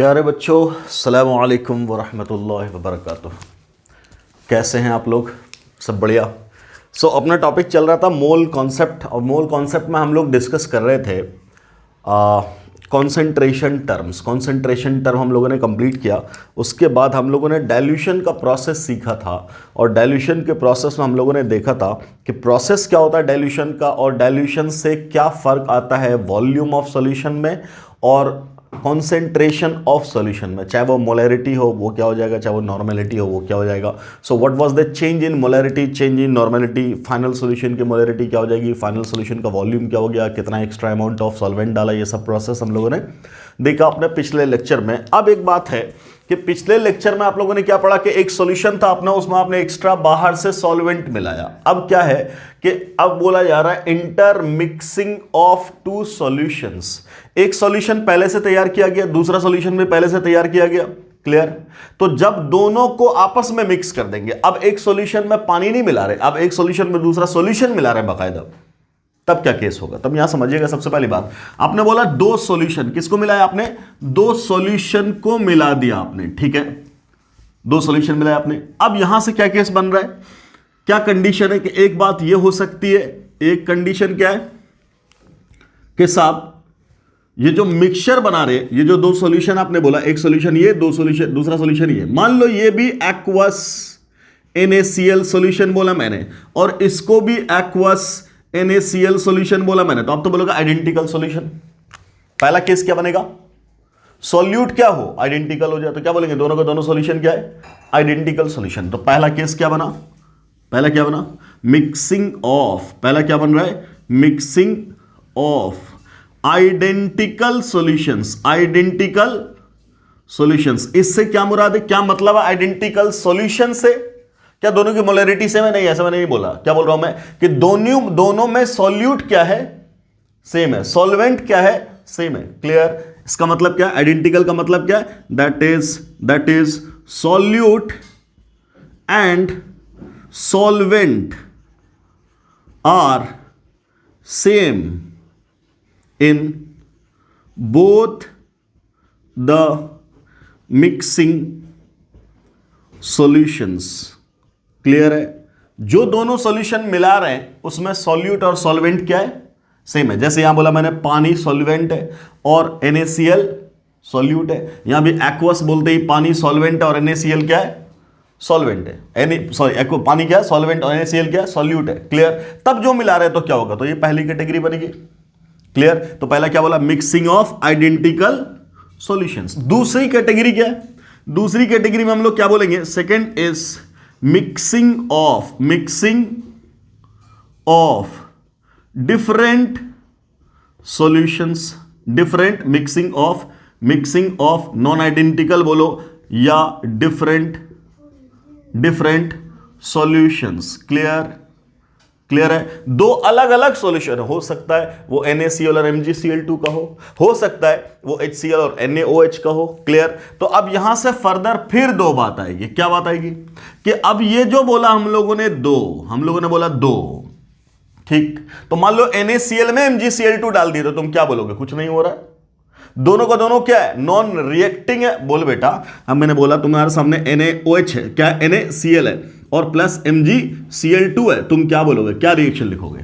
प्यारे बच्चों, अस्सलामु अलैकुम वरहमतुल्लाहि वबरकातुह। कैसे हैं आप लोग? सब बढ़िया। अपना टॉपिक चल रहा था मोल कॉन्सेप्ट, और मोल कॉन्सेप्ट में हम लोग डिस्कस कर रहे थे कॉन्सेंट्रेशन टर्म हम लोगों ने कंप्लीट किया। उसके बाद हम लोगों ने डाइल्यूशन का प्रोसेस सीखा था, और डाइल्यूशन के प्रोसेस में हम लोगों ने देखा था कि प्रोसेस क्या होता है डाइल्यूशन का, और डाइल्यूशन से क्या फ़र्क आता है वॉल्यूम ऑफ सॉल्यूशन में और कॉन्सेंट्रेशन ऑफ सॉल्यूशन में। चाहे वो मोलैरिटी हो वो क्या हो जाएगा, चाहे वो नॉर्मेलिटी हो वो क्या हो जाएगा। So what was the change in molarity, change in normality, final solution की मोलैरिटी क्या हो जाएगी, फाइनल सॉल्यूशन का वॉल्यूम क्या हो गया, कितना एक्स्ट्रा अमाउंट ऑफ सॉल्वेंट डाला, ये सब प्रोसेस हम लोगों ने देखा अपने पिछले लेक्चर में। अब एक बात है कि पिछले लेक्चर में आप लोगों ने क्या पढ़ा कि एक सॉल्यूशन था अपना, उसमें आपने एक्स्ट्रा बाहर से सॉल्वेंट मिलाया। अब क्या है कि अब बोला जा रहा है इंटरमिक्सिंग ऑफ टू सॉल्यूशंस। एक सॉल्यूशन पहले से तैयार किया गया, दूसरा सॉल्यूशन भी पहले से तैयार किया गया। क्लियर? तो जब दोनों को आपस में मिक्स कर देंगे, अब एक सॉल्यूशन में पानी नहीं मिला रहे, अब एक सॉल्यूशन में दूसरा सॉल्यूशन मिला रहे बाकायदा, तब क्या केस होगा? तब यहां समझिएगा। सबसे पहली बात, आपने बोला दो सॉल्यूशन, किसको मिलाया आपने? दो सॉल्यूशन को मिला दिया आपने, ठीक है, दो सॉल्यूशन मिलाया आपने। अब यहां से क्या केस बन रहा है, क्या कंडीशन है कि एक बात यह हो सकती है, एक कंडीशन क्या है कि साहब ये जो मिक्सचर बना रहे, ये जो दो सॉल्यूशन आपने बोला, एक सॉल्यूशन ये, दो सॉल्यूशन, दूसरा सॉल्यूशन ये, मान लो ये भी एक्वस NaCl सॉल्यूशन बोला मैंने, और इसको भी एक्वस NaCl सॉल्यूशन बोला मैंने, तो आप तो बोलोगे आइडेंटिकल सॉल्यूशन। पहला केस क्या बनेगा? सॉल्यूट क्या हो, आइडेंटिकल हो जाए, तो क्या बोलेंगे? दोनों का दोनों सॉल्यूशन क्या है? Identical solution. तो पहला केस क्या बना? पहला क्या बना? मिक्सिंग ऑफ, पहला क्या बन रहा है? Mixing of identical solutions, identical solutions. इससे क्या मुराद है, क्या मतलब है आइडेंटिकल सॉल्यूशन से? क्या दोनों की मोलैरिटी सेम है? नहीं, ऐसा मैंने नहीं बोला। क्या बोल रहा हूं मैं कि दोनों में सॉल्यूट क्या है? सेम है। सॉल्वेंट क्या है? सेम है। क्लियर? इसका मतलब क्या? आइडेंटिकल का मतलब क्या है? That is solute and solvent are same in both the mixing solutions। Clear है? जो दोनों सॉल्यूशन मिला रहे हैं उसमें सॉल्यूट और सॉल्वेंट क्या है? सेम है। जैसे यहां बोला मैंने पानी सॉल्वेंट है और NaCl सॉल्यूट है, यहां भी एक्वस बोलते ही पानी सॉल्वेंट है और NaCl क्या है? सॉल्वेंट है। पानी क्या है? सॉल्वेंट, और NaCl क्या है? सॉल्यूट है। क्लियर? तब जो मिला रहे हैं तो क्या होगा? तो ये पहली कैटेगरी बनेगी। क्लियर? तो पहला क्या बोला? Mixing of identical solutions. दूसरी कैटेगरी क्या है? दूसरी कैटेगरी में हम लोग क्या बोलेंगे? Second is mixing of different solutions, different mixing of non identical बोलो या डिफरेंट सॉल्यूशंस। क्लियर है? दो अलग अलग सॉल्यूशन हो सकता है वो NaCl और MgCl2 का हो सकता है वो HCl और NaOH का हो। क्लियर? तो अब यहां से फर्दर फिर दो बात आएगी। क्या बात आएगी? कि अब ये जो बोला हम लोगों ने बोला दो, ठीक, तो मान लो NaCl में MgCl2 डाल दिए तो तुम क्या बोलोगे? कुछ नहीं हो रहा है। दोनों का दोनों क्या है? नॉन रिएक्टिंग है। बोल बेटा, अब मैंने बोला तुम्हारे सामने NaOH है, क्या NaCl है, और प्लस MgCl2 है, तुम क्या बोलोगे? क्या रिएक्शन लिखोगे?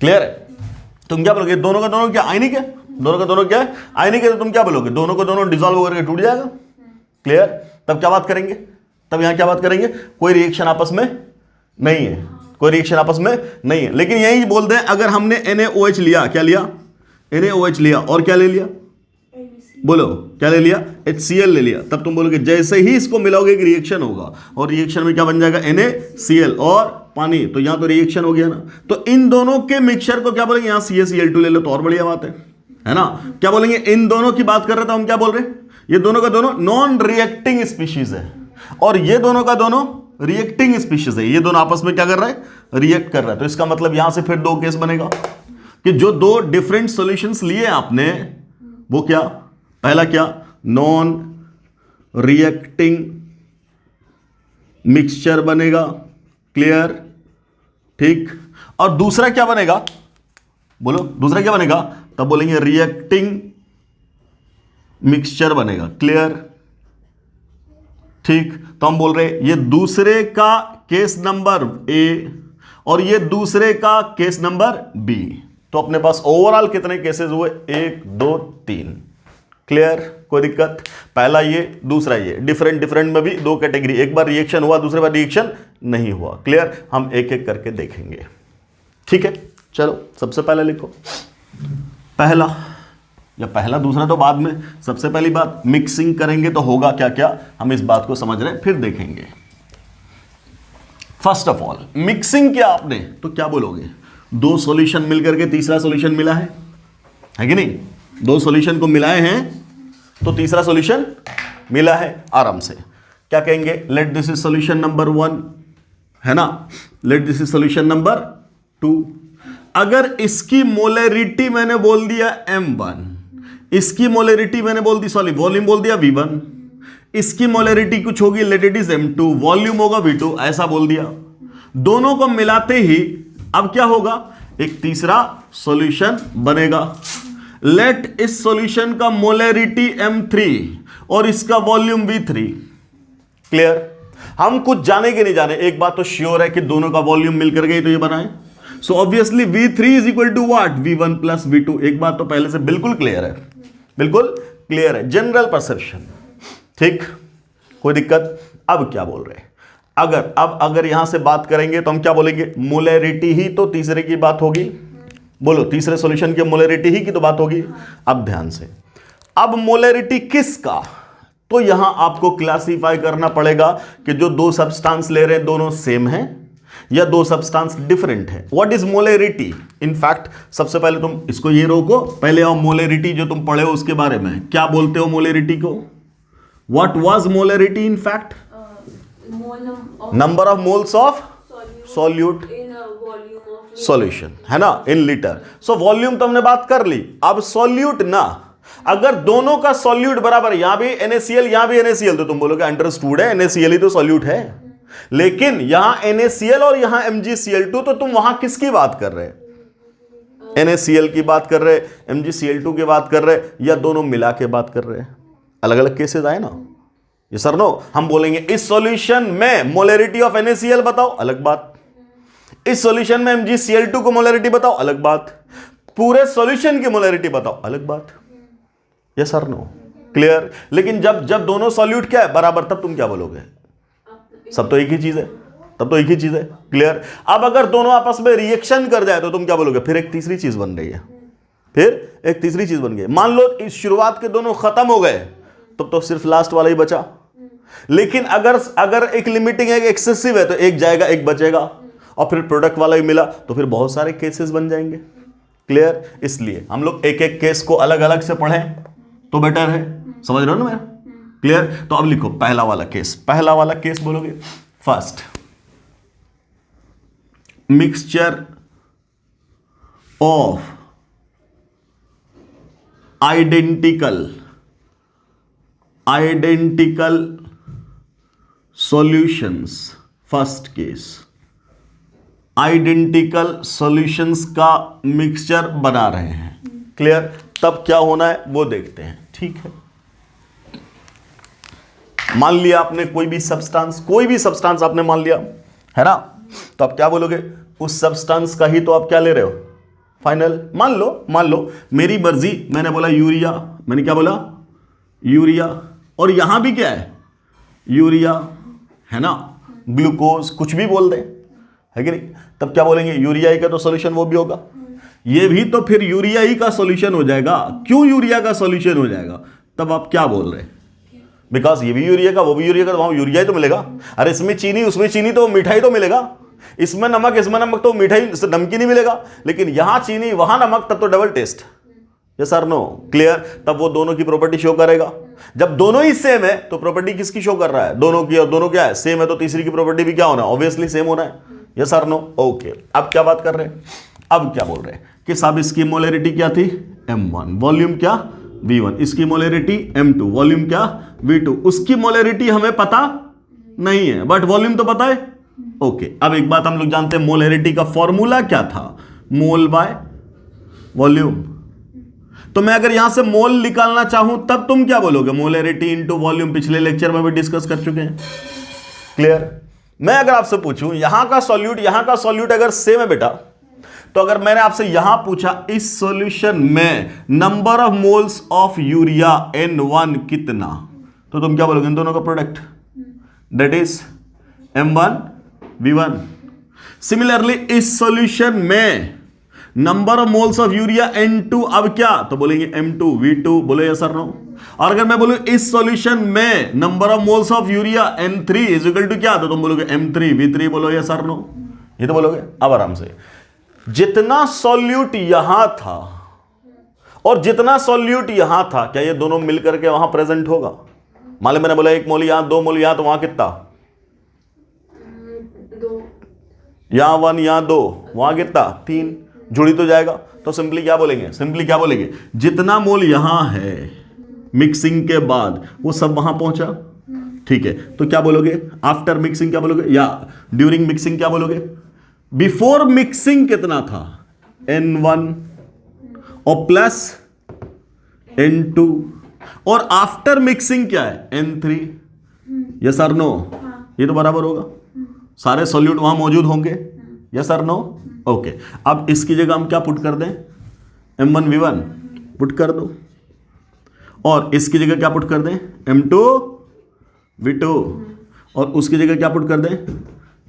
क्लियर है? तुम क्या बोलोगे? दोनों का दोनों क्या आयनिक है? दोनों का दोनों क्या है? आयनिक है। तो तुम क्या बोलोगे? दोनों का दोनों डिसॉल्व होकर टूट जाएगा। क्लियर? तब क्या बात करेंगे? तब यहां क्या बात करेंगे? कोई रिएक्शन आपस में नहीं है, कोई रिएक्शन आपस में नहीं है। लेकिन यही बोलते हैं अगर हमने NaOH लिया, क्या लिया? NaOH लिया, और क्या ले लिया? बोलो, क्या ले लिया? HCl ले लिया, तब तुम बोलोगे जैसे ही इसको मिलाओगे एक रिएक्शन होगा, और रिएक्शन में क्या बन जाएगा? NaCl और पानी, तो यहां तो रिएक्शन हो गया ना। तो इन दोनों के मिक्सचर को क्या बोलेंगे? यहां CaCl2 ले लो तो और बढ़िया बात है ना? क्या बोलेंगे? इन दोनों की बात कर रहे थे हम, क्या बोल रहे हैं? ये दोनों का दोनों नॉन रिएक्टिंग स्पीशीज है, और ये दोनों का दोनों रिएक्टिंग स्पीशीज है। ये दोनों आपस में क्या कर रहा है? रिएक्ट कर रहा है। तो इसका मतलब यहां से फिर दो केस बनेगा कि जो दो डिफरेंट सॉल्यूशंस लिए आपने, वो क्या? पहला क्या? नॉन रिएक्टिंग मिक्सचर बनेगा। क्लियर? ठीक। और दूसरा क्या बनेगा? बोलो, दूसरा क्या बनेगा? तब बोलेंगे रिएक्टिंग मिक्सचर बनेगा। क्लियर? ठीक, तो हम बोल रहे हैं ये दूसरे का केस नंबर ए और ये दूसरे का केस नंबर बी, तो अपने पास ओवरऑल कितने केसेस हुए? 1 2 3। क्लियर? कोई दिक्कत? पहला ये, दूसरा ये, डिफरेंट डिफरेंट में भी 2 कैटेगरी, एक बार रिएक्शन हुआ, दूसरे बार रिएक्शन नहीं हुआ। क्लियर? हम एक एक करके देखेंगे। ठीक है, चलो सबसे पहले लिखो पहला, या पहला दूसरा तो बाद में, सबसे पहली बात मिक्सिंग करेंगे तो होगा क्या क्या, हम इस बात को समझ रहे हैं, फिर देखेंगे। फर्स्ट ऑफ ऑल मिक्सिंग किया आपने तो क्या बोलोगे? 2 सॉल्यूशन मिलकर के तीसरा सॉल्यूशन मिला है कि नहीं? 2 सॉल्यूशन को मिलाए हैं तो तीसरा सॉल्यूशन मिला है। आराम से क्या कहेंगे? Late this is solution number 1, है ना? Late this is solution number 2। अगर इसकी मोलरिटी मैंने बोल दिया M1, इसकी मोलरिटी मैंने बोल दी, सॉरी वॉल्यूम बोल दिया V1, इसकी मोलरिटी कुछ होगी, let it is M2, volume होगा V2, ऐसा बोल दिया। दोनों को मिलाते ही अब क्या होगा? एक तीसरा सॉल्यूशन बनेगा। लेट इस सॉल्यूशन का मोलरिटी M3 और इसका वॉल्यूम V3। क्लियर? हम कुछ जाने के नहीं जाने, एक बात तो श्योर है कि दोनों का वॉल्यूम मिलकर गई तो ये बनाए। So obviously V3 is equal to what? V1 plus V2। एक बात तो पहले से बिल्कुल क्लियर है, बिल्कुल क्लियर है, जनरल परसेप्शन। ठीक, कोई दिक्कत? अब क्या बोल रहे हैं? अगर यहां से बात करेंगे तो हम क्या बोलेंगे? मोलरिटी ही तो तीसरे की बात होगी। बोलो, तीसरे सॉल्यूशन की मोलरिटी ही की तो बात होगी। अब ध्यान से, अब मोलरिटी किसका? तो यहां आपको क्लासिफाई करना पड़ेगा कि जो 2 सब्सटेंस ले रहे हैं दोनों सेम हैं या 2 सब्सटेंस डिफरेंट है। What is molarity? इनफैक्ट सबसे पहले तुम इसको ये रोको, पहले आओ मोलरिटी जो तुम पढ़े हो उसके बारे में क्या बोलते हो मोलरिटी को? What was molarity in fact? Number of moles of solute in a volume of solution, है ना, in liter. So volume तो हमने बात कर ली। अब solute ना, अगर दोनों का solute बराबर, यहां भी NaCl यहां भी NaCl, तो तुम बोलोगे अंडरस्टूड है, NaCl ही तो solute है। लेकिन यहां NaCl और यहां MgCl2, तो तुम वहां किसकी बात कर रहे हैं? NaCl की बात कर रहे, MgCl2 की बात कर रहे, या दोनों मिला के बात कर रहे हैं? अलग अलग केसेस आए ना, ये सर नो। हम बोलेंगे इस सॉल्यूशन में मोलरिटी ऑफ NaCl बताओ, अलग बात। इस सॉल्यूशन में MgCl2 को मोलरिटी बताओ, अलग बात। पूरे सॉल्यूशन की मोलरिटी बताओ, अलग बात। ये सर नो, क्लियर? लेकिन जब दोनों सॉल्यूट क्या है? बराबर, तब तुम क्या बोलोगे? सब तो एक ही चीज है, तब तो एक ही चीज है। क्लियर? अब अगर दोनों आपस में रिएक्शन कर जाए तो तुम क्या बोलोगे? फिर एक तीसरी चीज बन रही है, फिर एक तीसरी चीज बन गई। मान लो इस शुरुआत के दोनों खत्म हो गए, तब तो सिर्फ लास्ट वाला ही बचा। लेकिन अगर एक लिमिटिंग है, एक्सेसिव है, तो एक जाएगा एक बचेगा, और फिर प्रोडक्ट वाला ही मिला तो फिर बहुत सारे केसेस बन जाएंगे। क्लियर? इसलिए हम लोग एक एक केस को अलग अलग से पढ़ें तो बेटर है। समझ रहे हो ना मेरा? क्लियर? तो अब लिखो पहला वाला केस। पहला वाला केस बोलोगे, first mixture of identical solutions। First case, identical solutions का मिक्सचर बना रहे हैं। क्लियर? तब क्या होना है वो देखते हैं। ठीक है, मान लिया आपने कोई भी सब्सटेंस आपने मान लिया, है ना? तो आप क्या बोलोगे? उस सब्सटेंस का ही तो आप क्या ले रहे हो? फाइनल। मान लो मेरी मर्जी, मैंने बोला यूरिया, मैंने क्या बोला? यूरिया, और यहां भी क्या है? यूरिया, है ना? ग्लूकोज, कुछ भी बोल दे, है कि नहीं? तब क्या बोलेंगे? यूरिया ही का तो सॉल्यूशन वो भी होगा, ये भी तो फिर यूरिया ही का सॉल्यूशन हो जाएगा। क्यों यूरिया का सॉल्यूशन हो जाएगा? तब आप क्या बोल रहे हैं? बिकॉज ये भी यूरिया का, वो भी यूरिया का, तो वहां यूरिया ही तो मिलेगा। अरे इसमें चीनी उसमें चीनी, तो मिठाई तो मिलेगा। इसमें नमक तो मिठाई नमकीन ही मिलेगा। लेकिन यहां चीनी वहां नमक, तब तो डबल टेस्ट। यस और नो? क्लियर? तब वो दोनों की प्रॉपर्टी शो करेगा। जब दोनों ही सेम है तो प्रॉपर्टी किसकी शो कर रहा है? दोनों की। और दोनों क्या है? सेम है, तो तीसरी की प्रॉपर्टी भी क्या होना है? ऑब्वियसली सेम होना है। यस और नो? ओके, अब क्या बात कर रहे हैं? अब क्या बोल रहे हैं कि साहब इसकी मोलरिटी क्या थी? M1, वॉल्यूम क्या? V1, इसकी मोलरिटी M2, वॉल्यूम क्या? V2। उसकी मोलरिटी हमें पता नहीं है, बट वॉल्यूम तो पता है। ओके, अब एक बात हम लोग जानते हैं, मोलरिटी का फॉर्मूला क्या था? मोल बाय वॉल्यूम। तो मैं अगर यहां से मोल निकालना चाहूं तब तुम क्या बोलोगे? मोलैरिटी इनटू वॉल्यूम, पिछले लेक्चर में भी डिस्कस कर चुके हैं। क्लियर? मैं अगर आपसे पूछूं यहां का सॉल्यूट अगर सेम है बेटा, तो अगर मैंने आपसे यहां पूछा इस सॉल्यूशन में number of moles of urea N1 कितना, तो तुम क्या बोलोगे? इन दोनों का product, that is M1V1। Similarly इस सॉल्यूशन में number of moles of urea N2, अब क्या, तो बोलेंगे M2V2। बोले यस और नो। और अगर मैं बोलूं इस सॉल्यूशन में number of moles of urea N3 is equal to क्या, तो तुम बोलोगे M3V3। बोलो यस और नो, ये तो बोलोगे। अब आराम से, जितना सॉल्यूट यहां था और जितना सॉल्यूट यहां था, क्या ये दोनों मिलकर के वहां प्रेजेंट होगा? मान लो मैंने बोला 1 मोल यहां, 2 मोल यहां, तो वहां कितना? 2। यहां 1, यहां 2, वहां कितना? 3। जुड़ी तो जाएगा। तो सिंपली क्या बोलेंगे? जितना मोल यहां है मिक्सिंग के बाद वो सब वहां पहुंचा। ठीक है, तो क्या बोलोगे? आफ्टर मिक्सिंग क्या बोलोगे, या ड्यूरिंग मिक्सिंग क्या बोलोगे? बिफोर मिक्सिंग कितना था? N1 और प्लस N2, और आफ्टर मिक्सिंग क्या है? N3। यस और नो? ये तो बराबर होगा, सारे सॉल्यूट वहां मौजूद होंगे। यस और नो? ओके। अब इसकी जगह हम क्या पुट कर दें? M1V1 पुट कर दो, और इसकी जगह क्या पुट कर दें? M2V2, और उसकी जगह क्या पुट कर दें?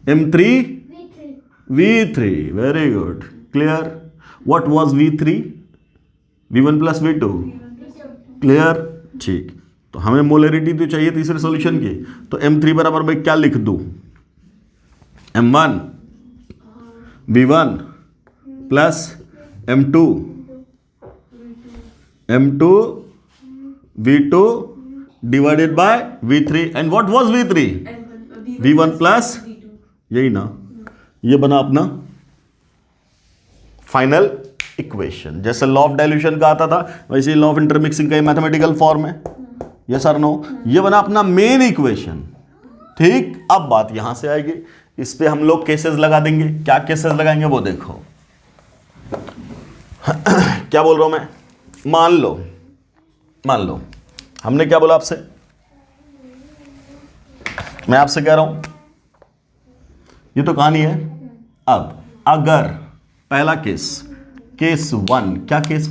M3V3। Very good, clear. What was V3? V1 plus V2। Clear? ठीक। तो हमें मोलैरिटी तो चाहिए तीसरे सॉल्यूशन की, तो M3 बराबर मैं क्या लिख दूं? M1V1 plus M2V2 divided by V3। And what was V3? V1 plus, यही ना, ये बना अपना फाइनल इक्वेशन। जैसे लॉ ऑफ डाइल्यूशन का आता था, वैसे ही लॉ ऑफ इंटरमिक्सिंग का मैथमेटिकल फॉर्म है। यस और नो? ये बना अपना मेन इक्वेशन। ठीक, अब बात यहां से आएगी, इस पे हम लोग केसेस लगा देंगे। क्या केसेस लगाएंगे वो देखो। क्या बोल रहा हूं मैं? मान लो हमने क्या बोला आपसे? मैं आपसे कह रहा हूं, ये तो कहानी है। अब अगर पहला केस 1, क्या केस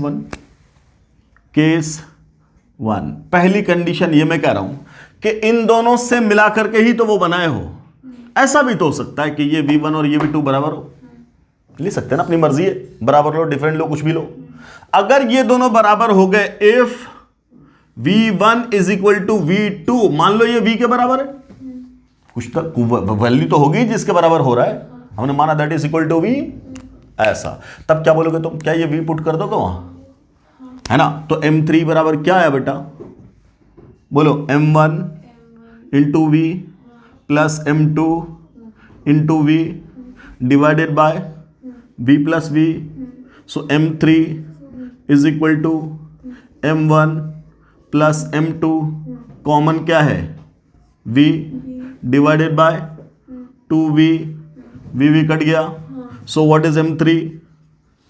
1, पहली कंडीशन ये मैं कह रहा हूं कि इन दोनों से मिला करके ही तो वो बनाए हो। ऐसा भी तो हो सकता है कि ये V1 और ये V2 बराबर हो, ले सकते हैं ना, अपनी मर्जी है, बराबर लो, डिफरेंट लो, कुछ भी लो। अगर ये दोनों बराबर हो गए, if V1 is equal to V2, मान लो ये V के बराबर है, कुछ तो वैल्यू तो होगी जिसके बराबर हो रहा है, हमने माना that is equal to V, ऐसा। तब क्या बोलोगे तुम? क्या ये V पुट कर दोगे वहां, है ना? तो M3 बराबर क्या है बेटा? बोलो M1 into V plus M2 into V divided by V plus V। So M3 is equal to M1 plus M2, common क्या है? V divided by 2V, V cut गया। So what is M3?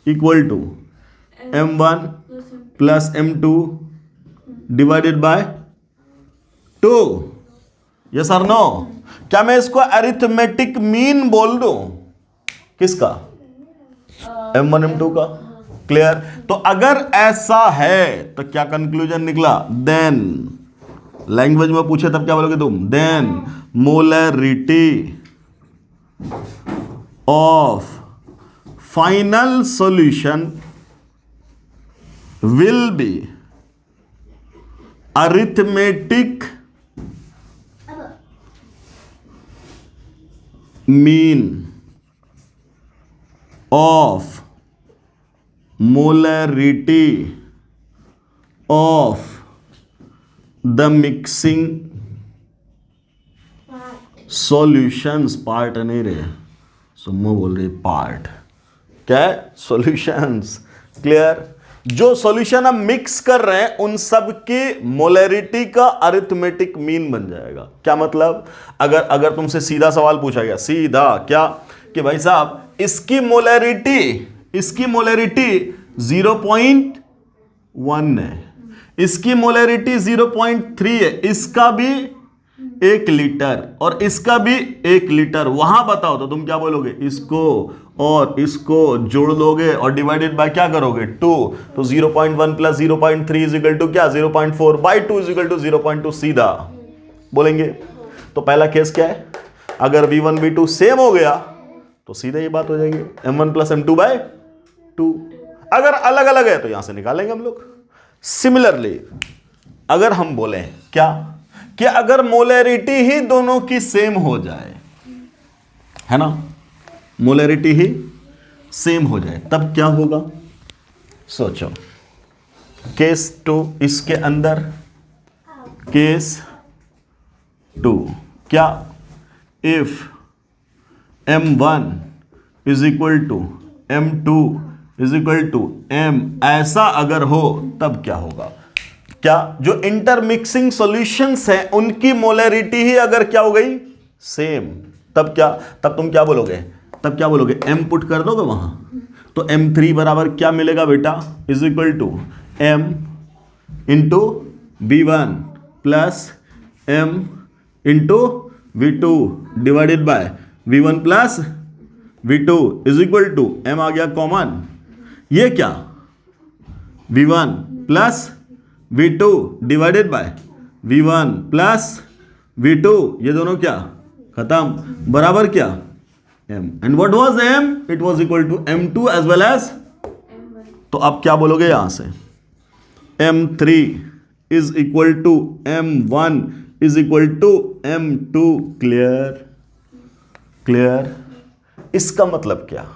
Equal to M1 plus M2 divided by 2। Yes और no? क्या मैं इसको arithmetic mean बोल दूं? किसका? M1 M2 का। क्लियर? तो अगर ऐसा है तो क्या कंक्लूजन निकला? देन लैंग्वेज में पूछे तब क्या बोलोगे तुम? Then molarity of final solution will be arithmetic mean of molarity of the mixing solutions। Part नहीं रहे, सुम्मो बोल रही पार्ट, क्या है? सॉल्यूशंस। क्लियर? जो सॉल्यूशन हम मिक्स कर रहे हैं उन सब की मोलैरिटी का अरिथमेटिक मीन बन जाएगा। क्या मतलब? अगर तुमसे सीधा सवाल पूछा गया, सीधा क्या, कि भाई साहब इसकी मोलैरिटी 0.0 1 है, इसकी मोलैरिटी 0.3 है, इसका भी 1 लीटर और इसका भी 1 लीटर। वहां बताओ तो तुम क्या बोलोगे, इसको और इसको जोड़ लोगे और डिवाइडेड बाय क्या करोगे 2, तो 0.1 प्लस 0.3 इज इक्वल टू क्या 0.4 बाई 2 इज इक्वल टू 0.2 सीधा बोलेंगे। तो पहला केस क्या है, अगर V1 V2 सेम हो गया तो सीधे ये बात हो जाएगी M1 प्लस M2 बाय 2। अगर अलग अलग है तो यहां से निकालेंगे हम लोग। सिमिलरली अगर हम बोले क्या कि अगर मोलैरिटी ही दोनों की सेम हो जाए, है ना, मोलैरिटी ही सेम हो जाए तब क्या होगा, सोचो। केस 2 इसके अंदर, केस 2 क्या, if M1 is equal to M2 is equal to M, ऐसा अगर हो तब क्या होगा, क्या जो इंटरमिक्सिंग सॉल्यूशंस हैं उनकी मोलैरिटी ही अगर क्या हो गई सेम, तब क्या, तब तुम क्या बोलोगे, तब क्या बोलोगे, M पुट कर दोगे वहां, तो M3 बराबर क्या मिलेगा बेटा, is equal to M into V1 plus M into V2 divided by V1 plus V2 is equal to M आ गया कॉमन, ये क्या V1 plus V2 divided by V1 plus V2, ये दोनों क्या खत्म, बराबर क्या M, and what was M, it was equal to M2 as well as, तो आप क्या बोलोगे यहां से, M3 is equal to M1 is equal to M2। Clear, clear. इसका मतलब क्या,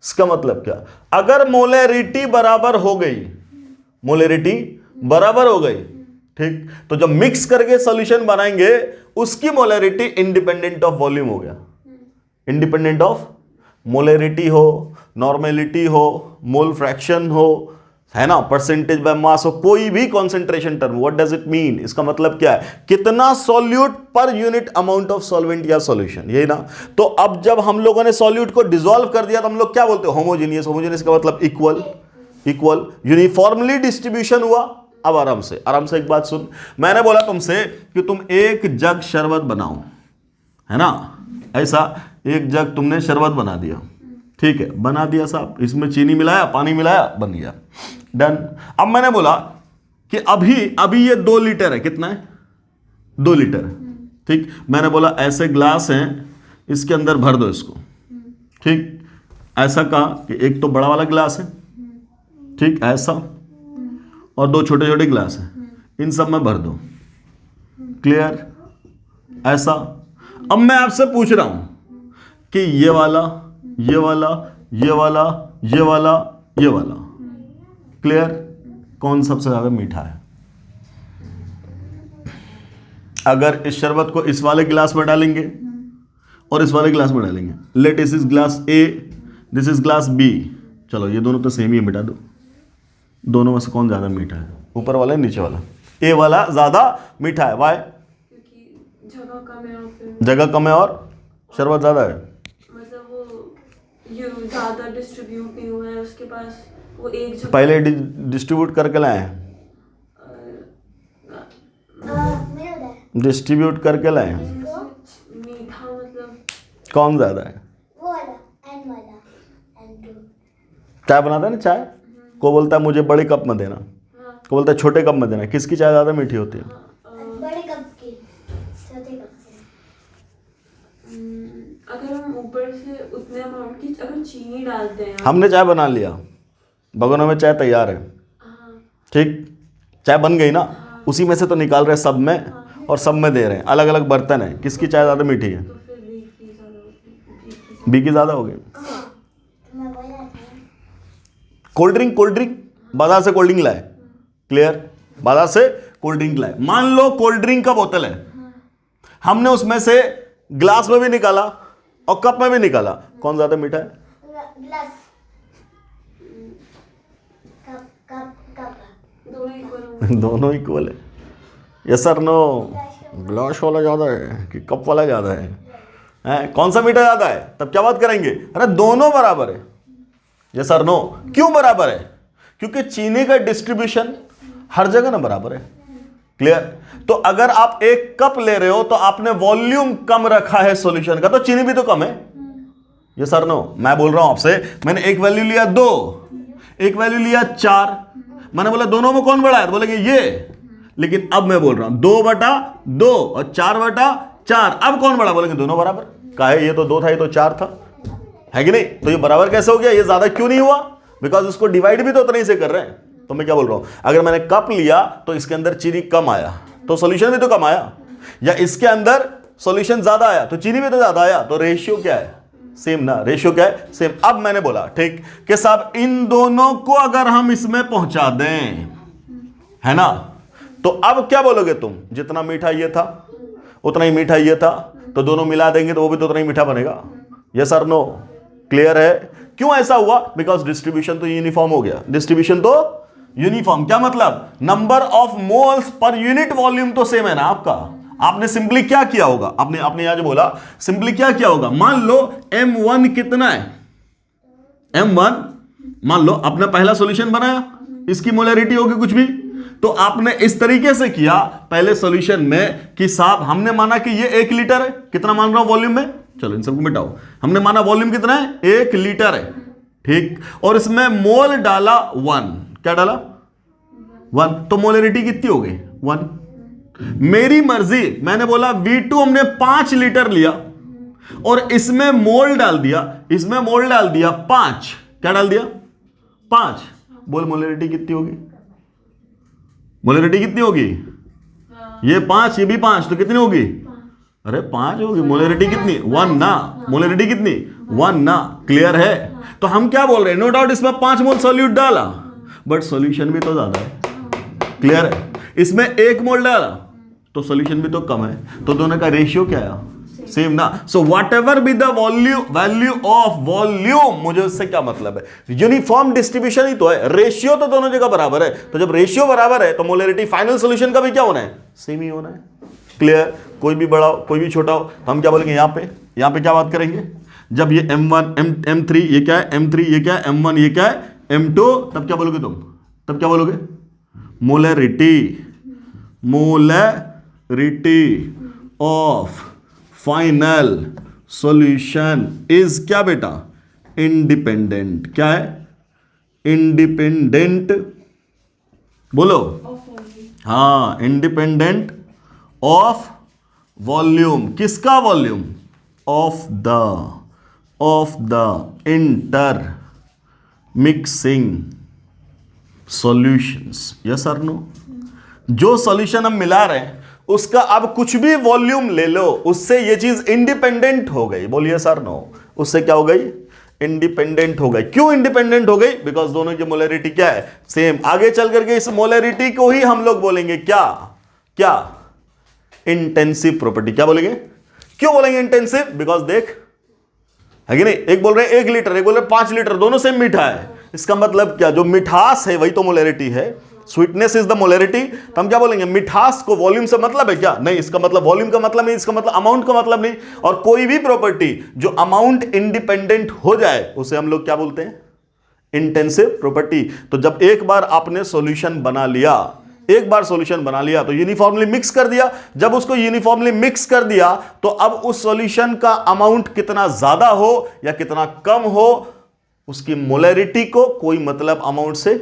इसका मतलब क्या, अगर मोलैरिटी बराबर हो गई, मोलैरिटी बराबर हो गई, ठीक, तो जब मिक्स करके सॉल्यूशन बनाएंगे उसकी मोलैरिटी इंडिपेंडेंट ऑफ वॉल्यूम हो गया, इंडिपेंडेंट ऑफ मोलैरिटी हो, नॉर्मेलिटी हो, मोल फ्रैक्शन हो, है ना, परसेंटेज बाय मास हो, कोई भी concentration term. What does it mean, इसका मतलब क्या है, कितना solute per unit amount of solvent या सॉल्यूशन, यही ना। तो अब जब हम लोगों ने सॉल्यूट को डिसॉल्व कर दिया तो हम लोग क्या बोलते हैं, होमोजेनियस। होमोजेनियस का मतलब इक्वल, इक्वल, यूनिफॉर्मली डिस्ट्रीब्यूशन हुआ। अब आराम से एक बात सुन, मैंने बोला तुमसे कि तुम एक जग शरबत बनाओ, है ना, ऐसा एक जग तुमने शरबत बना दिया, ठीक है, बना दिया साहब, इसमें चीनी मिलाया, पानी मिलाया, बन गया, डन। अब मैंने बोला कि अभी ये 2 लीटर है, कितना है, 2 लीटर है, ठीक। मैंने बोला ऐसे ग्लास हैं, इसके अंदर भर दो इसको, ठीक। ऐसा कहा कि एक तो बड़ा वाला ग्लास है, ठीक, ऐसा, और 2 छोटे छोटे ग्लास हैं, इन सब में भर दो। क्लियर, ऐसा। अब मैं आपसे पूछ रहा हूं कि ये वाला, ये वाला, ये वाला, ये वाला, ये वाला, क्लियर, कौन सबसे ज्यादा मीठा है। अगर इस शरबत को इस वाले गिलास में डालेंगे और इस वाले गिलास में डालेंगे, let this is glass A, this is glass B, चलो ये दोनों तो सेम ही है, मिटा दो। दोनों में से कौन ज्यादा मीठा है, ऊपर वाला है नीचे वाला, ए वाला ज्यादा मीठा है, वाई, क्योंकि जगह कम है और शरबत ज्यादा है, मतलब वो ज्यादा डिस्ट्रीब्यूट नहीं हुआ है उसके पास, वो एक जगह पहले डिस्ट्रीब्यूट करके लाए हैं, डिस्ट्रीब्यूट करके लाए हैं। मीठा मतलब कौन ज्यादा है, वो वाला एन वाला N2। चाय बनाता है ना, चाय को बोलता है मुझे बड़े कप में देना, को बोलता है छोटे कप में देना, किसकी चाय ज्यादा मीठी होती है, बड़े कप की, छोटे कप की। अगर हम ऊपर से उतने अमाउंट की अगर चीनी डालते हैं, हमने चाय बना लिया, भगोनों में चाय तैयार है, ठीक, चाय बन गई ना, उसी में से तो निकाल रहे सब में और सब में दे रहे हैं, अलग अलग बर्तन है, किसकी चाय ज़्यादा मीठी है, तो फिर बी की ज़्यादा हो गई। कोल्ड ड्रिंक, कोल्ड ड्रिंक बाजार से कोल्ड ड्रिंक लाए, क्लियर, बाजार से कोल्ड ड्रिंक लाए, मान लो कोल्ड ड्रिंक का बोतल है, हमने उसमें से ग्लास में भी निकाला और कप में भी निकाला, कौन ज्यादा मीठा है, ग्लास, कप, दोनों इक्वल है, यस सर नो, ग्लास वाला ज्यादा है कि कप वाला ज्यादा है, कौन सा मीठा ज्यादा है, तब क्या बात करेंगे, अरे दोनों बराबर है, यस सर नो, क्यों बराबर है, क्योंकि चीनी का डिस्ट्रीब्यूशन हर जगह ना बराबर है। क्लियर? तो अगर आप एक कप ले रहे हो तो आपने वॉल्यूम कम रखा है सॉल्यूशन का, तो चीनी भी तो कम है। ये सर नो, मैं बोल रहा हूं आपसे, मैंने एक वैल्यू लिया 2, एक वैल्यू लिया 4, मैंने बोला दोनों में कौन बड़ा है, तो बोलेंगे ये। लेकिन अब मैं बोल रहा हूं 2/2 और 4/4, अब कौन बड़ा, बोलेंगे दोनों बराबर। का है, ये तो 2 था, ये तो 4 था, है कि नहीं? तो ये बराबर कैसे हो गया, ये ज्यादा क्यों नहीं हुआ? बिकॉज इसको डिवाइड भी तो उतना ही से कर रहे हैं। तो मैं क्या बोल रहा हूं, अगर मैंने कप लिया तो इसके अंदर चीनी कम आया तो सॉल्यूशन भी तो कम आया, या इसके अंदर सॉल्यूशन ज्यादा आया तो चीनी भी तो ज्यादा आया, तो रेशियो क्या है, सेम ना। रेशियो क्या है, सेम। अब मैंने बोला ठीक कि साहब इन दोनों को अगर हम इसमें पहुंचा दें, है ना, तो अब क्या बोलोगे तुम, जितना मीठा ये था उतना ही मीठा ये था, तो दोनों मिला देंगे तो वो भी तो उतना ही मीठा बनेगा। यस और नो? क्लियर है? क्यों ऐसा हुआ? बिकॉज डिस्ट्रीब्यूशन तो यूनिफॉर्म हो गया। डिस्ट्रीब्यूशन तो यूनिफॉर्म, क्या मतलब, number of moles per unit volume तो सेम है ना आपका। आपने सिंपली क्या किया होगा, आपने यहां जो बोला, सिंपली क्या किया होगा, मान लो M1 कितना है, M1 मान लो अपना पहला सॉल्यूशन बनाया, इसकी मोलैरिटी होगी कुछ भी, तो आपने इस तरीके से किया पहले सॉल्यूशन में कि साहब हमने माना कि ये 1 लीटर है, कितना मान रहा हूं वॉल्यूम में, चलो इन सबको मिटाओ, हमने माना वॉल्यूम कितना है, 1 लीटर है, ठीक, और इसमें मोल डाला 1, क्या डाला 1, तो मोलैरिटी कितनी हो गई 1। मेरी मर्जी, मैंने बोला V2 हमने 5 लीटर लिया और इसमें मोल डाल दिया, इसमें मोल डाल दिया 5, क्या डाल दिया 5, बोल मोलैरिटी कितनी होगी, मोलैरिटी कितनी होगी, ये 5 ये भी 5, तो कितनी होगी, अरे 5 होगी। मोलैरिटी कितनी 1 ना, मोलैरिटी कितनी 1 ना। क्लियर है? तो हम क्या बोल रहे हैं, नो डाउट इसमें 5 मोल सॉल्यूट डाला, बट सॉल्यूशन भी तो ज्यादा है। क्लियर है? इसमें 1 मोल डाला तो सॉल्यूशन भी तो कम है, तो दोनों का रेशियो क्या है, सेम ना। So what ever be the value of volume, मुझे उससे क्या मतलब है, यूनिफॉर्म डिस्ट्रीब्यूशन ही तो है, रेशियो तो दोनों जगह बराबर है, तो जब रेशियो बराबर है तो मोलैरिटी फाइनल सॉल्यूशन का भी क्या होना है, सेम ही होना है। क्लियर? कोई भी बड़ा हो कोई भी छोटा हो, तो हम क्या बोलेंगे, यहां पे क्या बात करेंगे, जब ये M1 M3 ये क्या है, M3 ये क्या है, M1 ये क्या है, M2, तब क्या बोलोगे तुम, तब क्या बोलोगे, molarity of final solution is क्या बेटा, इंडिपेंडेंट, क्या है, इंडिपेंडेंट, बोलो, हाँ, इंडिपेंडेंट ऑफ वॉल्यूम, किसका volume, of the inter mixing solutions. Yes और नो? जो सॉल्यूशन हम मिला रहे हैं उसका अब कुछ भी वॉल्यूम ले लो, उससे ये चीज इंडिपेंडेंट हो गई। बोलिए सर नो? उससे क्या हो गई, इंडिपेंडेंट हो गई। क्यों इंडिपेंडेंट हो गई, बिकॉज दोनों की मोलैरिटी क्या है, सेम। आगे चल करके इस मोलैरिटी को ही हम लोग बोलेंगे क्या इंटेंसिव प्रॉपर्टी। क्या बोलेंगे, क्यों बोलेंगे इंटेंसिव, बिकॉज देख, है कि नहीं, एक बोल रहे हैं 1 लीटर, एक बोल रहे हैं 5 लीटर, दोनों सेम मीठा है। इसका मतलब क्या, जो मिठास है वही तो मोलैरिटी है, स्वीटनेस इज द मोलैरिटी। तो हम क्या बोलेंगे, मिठास को वॉल्यूम से मतलब है क्या, नहीं, इसका मतलब वॉल्यूम का मतलब नहीं, इसका मतलब अमाउंट का मतलब नहीं। और कोई भी प्रॉपर्टी जो अमाउंट इंडिपेंडेंट हो जाए उसे हम लोग क्या बोलते हैं, इंटेंसिव प्रॉपर्टी। तो जब एक बार आपने सॉल्यूशन बना लिया, तो यूनिफॉर्मली मिक्स कर दिया। जब उसको यूनिफॉर्मली मिक्स कर दिया तो अब उस सॉल्यूशन का अमाउंट कितना ज्यादा हो या कितना कम हो, उसकी मोलैरिटी को कोई मतलब अमाउंट से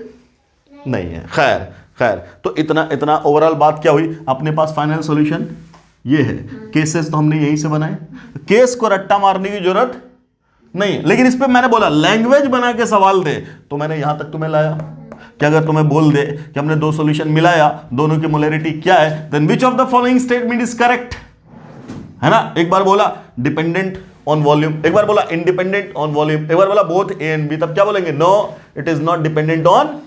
नहीं है। खैर, तो इतना ओवरऑल बात क्या हुई, अपने पास फाइनल सॉल्यूशन ये है। केसेस तो हमने यहीं से बनाए, केस को रट्टा मारने की जरूरत नहीं। लेकिन इस पे मैंने बोला लैंग्वेज बना के सवाल दे, तो मैंने यहां तक तुम्हें लाया कि अगर तुम्हें बोल दे कि हमने 2 सॉल्यूशन मिलाया, दोनों की मोलैरिटी क्या है, then which of the following statement is correct, है ना। एक बार बोला डिपेंडेंट ऑन वॉल्यूम, एक बार बोला इंडिपेंडेंट ऑन वॉल्यूम, एक बार बोला बोथ ए एंड बी, तब क्या बोलेंगे, no it is not dependent on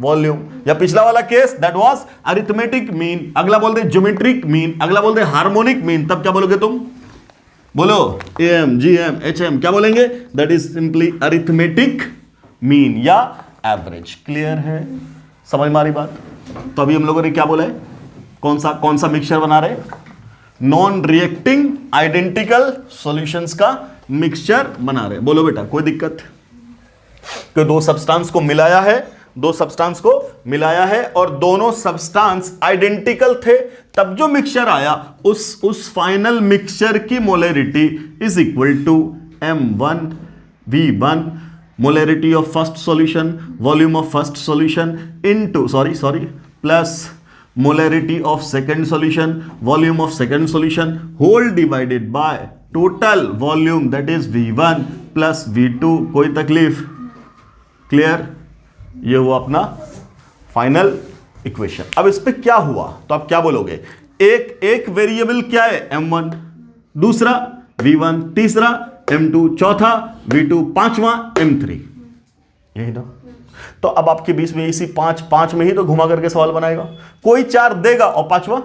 volume. या पिछला वाला case that was arithmetic mean, अगला बोल दे ज्योमेट्रिक मीन, अगला बोल दे हार्मोनिक मीन, तब क्या बोलोगे तुम, बोलो AM GM HM, क्या बोलेंगे, that is simply arithmetic mean या एवरेज। क्लियर है, समझ में आ रही बात। तो अभी हम लोगों ने क्या बोला है, कौन सा मिक्सचर बना रहे, नॉन रिएक्टिंग आइडेंटिकल सॉल्यूशंस का मिक्सचर बना रहे। बोलो बेटा, कोई दिक्कत, कि 2 सब्सटेंस को मिलाया है, दो सब्सटेंस को मिलाया है और दोनों सब्सटेंस आइडेंटिकल थे, तब जो मिक्सचर आया उस फाइनल मिक्सचर की molarity is equal to M1V1 molarity of first solution, volume of first solution into plus molarity of second solution, volume of second solution, whole divided by total volume that is V1 plus V2. कोई तकलीफ? Clear? ये हुआ अपना final equation. अब इस पे क्या हुआ तो आप क्या बोलोगे? एक वेरिएबल क्या है? M1, दूसरा V1, तीसरा M2, चौथा V2, पांचवा M3। यही ना? तो अब आपके बीच में इसी पांच में ही तो घुमा करके सवाल बनाएगा। कोई 4 देगा और पांचवा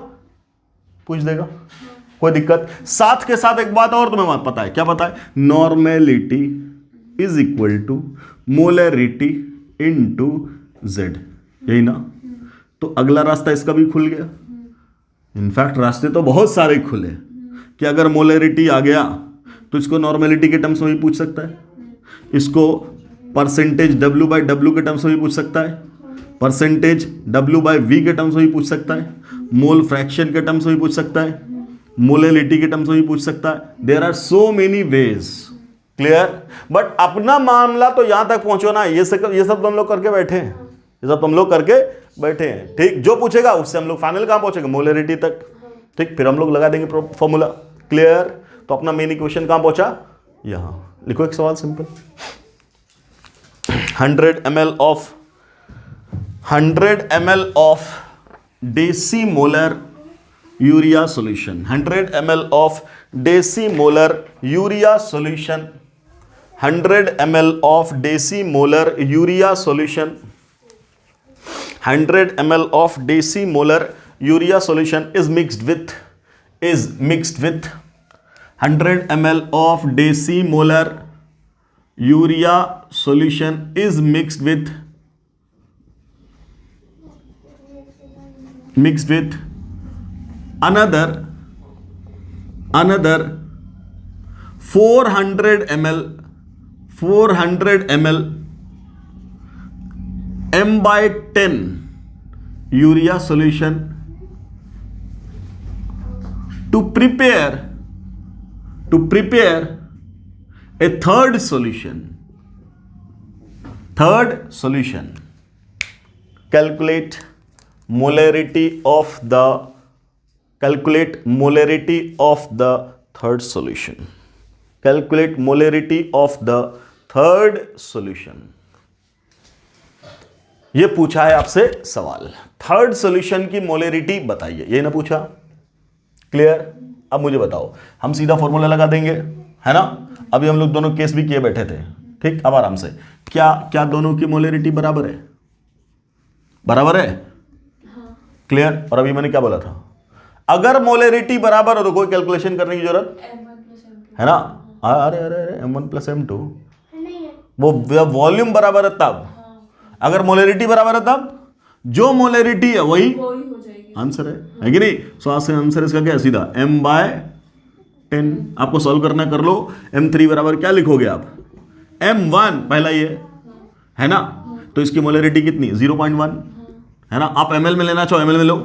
पूछ देगा, कोई दिक्कत। साथ के साथ एक बात और तुम्हें पता है, क्या पता है? Normality is equal to molarity into Z, यही ना? तो अगला रास्ता इसका भी खुल गया। इनफैक्ट रास्ते तो बहुत सारे खुले कि अगर मोलरिटी आ गया तो इसको नॉर्मेलिटी के टर्म्स में भी पूछ सकता है, इसको परसेंटेज W/W के टर्म्स में भी पूछ सकता है, परसेंटेज W/V के टर्म्स में भी पूछ सकता है, मोल फ्रैक्शन के टर्म्स में भी पूछ सकता है, मोलरिटी के टर्म्स में भी पूछ सकता है। There are so many ways. Clear? But अपना मामला तो यहां तक पहुंचो ना, ये सब तुम लोग करके बैठे हैं, ये सब तुम लोग करके बैठे हैं। ठीक, जो पूछेगा उससे हम लोग फाइनल कहां पहुंचेंगे? मोलरिटी तक। ठीक, फिर हम लोग लगा देंगे फॉर्मूला। क्लियर? तो अपना मेन इक्वेशन कहां पहुंचा? यहां। लिखो एक सवाल simple. 100 ml of decimolar urea solution, 100 ml of decimolar urea solution, 100 ml of decimolar urea solution, 100 ml of decimolar urea solution is mixed with 100 ml of decimolar urea solution is mixed with another 400 ml M/10 urea solution to prepare a third solution. Calculate molarity of the third solution. Calculate molarity of the third solution. ये पूछा है आपसे सवाल, third solution की molarity बताइए, ये ना पूछा? क्लियर? अब मुझे बताओ, हम सीधा फॉर्मूला लगा देंगे, है ना? अभी हम लोग दोनों केस भी किए बैठे थे। ठीक, अब आराम से, क्या दोनों की मोलरिटी बराबर है? बराबर है? क्लियर? और अभी मैंने क्या बोला था? अगर मोलरिटी बराबर हो तो कोई कैलकुलेशन करने की जरूरत है ना? अरे M1 + M2, वो वॉल्यूम बराबर है तब। अगर मोलरिटी बराबर है तब जो मोलरिटी है वही आंसर है कि नहीं? सो आंसर इसका क्या है? सीधा M/10। आपको सॉल्व करना कर लो। M3 बराबर क्या लिखोगे आप? M1 पहला ये है ना, तो इसकी मोलरिटी कितनी? 0.1 है ना? आप ml में लेना चाहो ml में लो,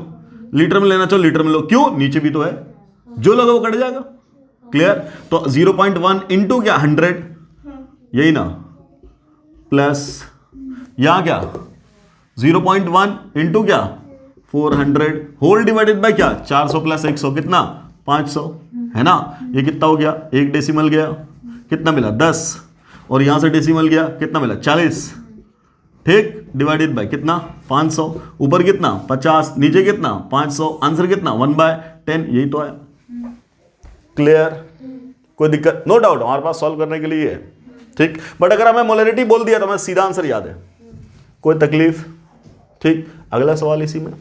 लीटर में लेना चाहो लीटर में लो। क्यों? नीचे भी तो है, जो लोगे वो कट जाएगा। क्लियर? तो 0.1 इंटू क्या? 100, यही ना? प्लस यहां क्या? 0.1 इंटू क्या? 400 होल डिवाइडेड बाय क्या? 400 + 100 कितना? 500, है ना? ये कितना हो गया? एक डेसिमल गया, कितना मिला? 10, और यहां से डेसिमल गया, कितना मिला? 40। ठीक, डिवाइडेड बाय कितना? 500। ऊपर कितना? 50, नीचे कितना? 500। आंसर कितना? 1/10। यही तो है। क्लियर? कोई दिक्कत? नो डाउट हमारे पास सॉल्व करने के लिए है। ठीक, बट अगर हमें मोलरिटी बोल दिया तो हमें सीधा आंसर याद है। कोई तकलीफ? ठीक, अगला सवाल इसी में।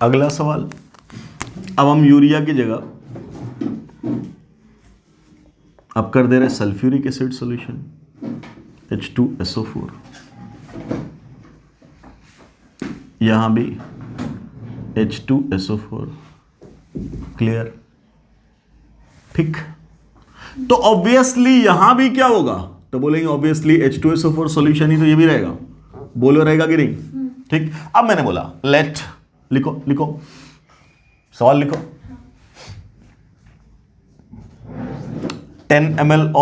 अगला सवाल, अब हम यूरिया की जगह अब कर दे रहे सल्फ्यूरिक एसिड सॉल्यूशन H2SO4। यहां भी H2SO4, क्लियर, ठीक। तो ऑब्वियसली यहां भी क्या होगा, तो बोलेंगे ऑब्वियसली H2SO4 सॉल्यूशन ही तो ये भी रहेगा, बोलो रहेगा कि नहीं, ठीक। अब मैंने बोला लेट, लिखो लिखो सवाल लिखो, 10 ml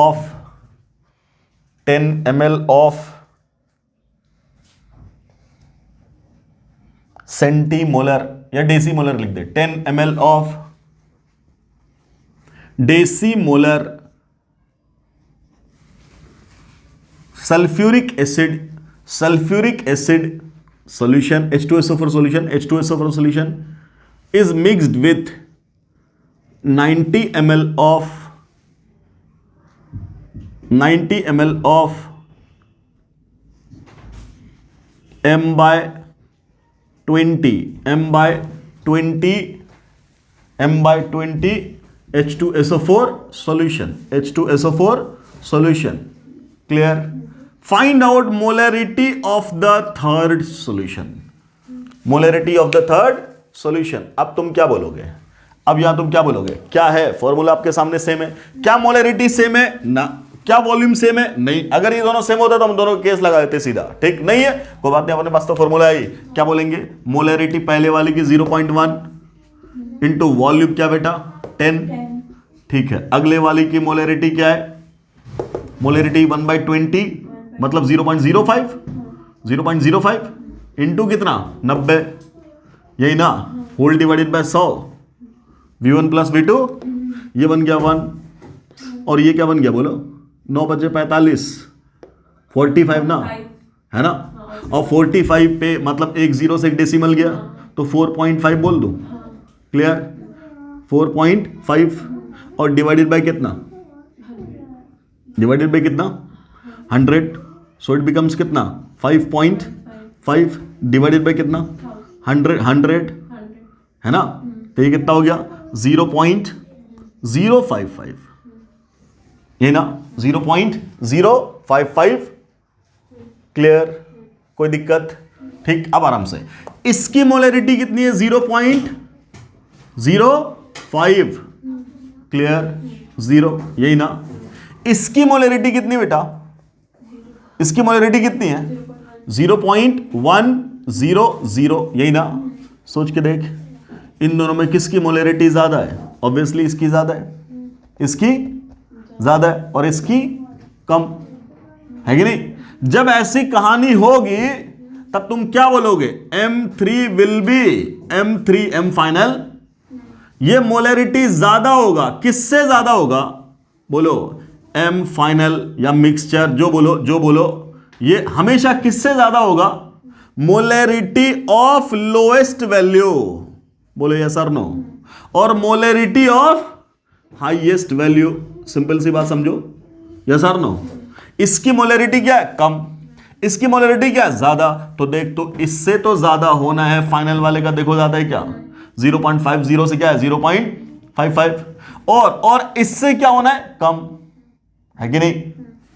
ऑफ सेंटीमोलर या डेसीमोलर लिख दे, 10 ml of decimolar sulphuric acid solution, H2SO4 solution is mixed with 90 ml of M/20 H2SO4 solution, clear। Find out molarity of the third solution, अब तुम क्या बोलोगे, अब यहां तुम क्या बोलोगे, क्या है फॉर्मूला आपके सामने सेम है, क्या मोलैरिटी सेम है ना, क्या वॉल्यूम सेम है, नहीं। अगर ये दोनों सेम होता तो हम दोनों केस लगा देते सीधा, ठीक। नहीं है कोई बात नहीं, अपने पास तो फॉर्मूला है। क्या बोलेंगे, मोलैरिटी पहले वाली की 0.1 इंटू वॉल्यूम क्या बेटा 10, ठीक है। अगले वाली की मोलैरिटी क्या है, मोलैरिटी 1/20 मतलब 0.05 इंटू कितना 90, यही ना, whole divided by 100, V1 plus V2, ये बन गया 1 और ये क्या बन गया बोलो, 9 बजे 45, 45 ना, है ना। और 45 पे मतलब एक जीरो से एक डेसिमल गया तो 4.5 बोल दूं, क्लियर, 4.5 और डिवाइडेड बाय कितना, 100, सो इट बिकम्स कितना 5.5 डिवाइडेड बाय कितना 100 है ना, तो ये कितना हो गया 0.055, ये ना 0.055, क्लियर, कोई दिक्कत, ठीक। अब आराम से, इसकी मोलैरिटी कितनी है 0.05, क्लियर, 0, यही ना। इसकी मोलैरिटी कितनी बेटा, इसकी मोलैरिटी कितनी है 0.100, यही ना। सोच के देख, इन दोनों में किसकी मोलैरिटी ज्यादा है, ऑब्वियसली इसकी ज्यादा है, इसकी ज्यादा है और इसकी कम है कि नहीं। जब ऐसी कहानी होगी तब तुम क्या बोलोगे, M3 will be M final, ये मोलैरिटी ज्यादा होगा, किससे ज्यादा होगा बोलो, M फाइनल या मिक्सचर, जो बोलो ये हमेशा किससे ज्यादा होगा, मोलैरिटी ऑफ लोएस्ट वैल्यू, बोलो यस और नो, और molarity of highest value, simple सी बात समझो, यस और नो। इसकी मोलैरिटी क्या है कम, इसकी मोलैरिटी क्या है ज्यादा, तो देख तो इससे तो ज्यादा होना है, फाइनल वाले का देखो ज्यादा है क्या 0.50 से क्या है 0.55, और इससे क्या होना है कम, है कि नहीं,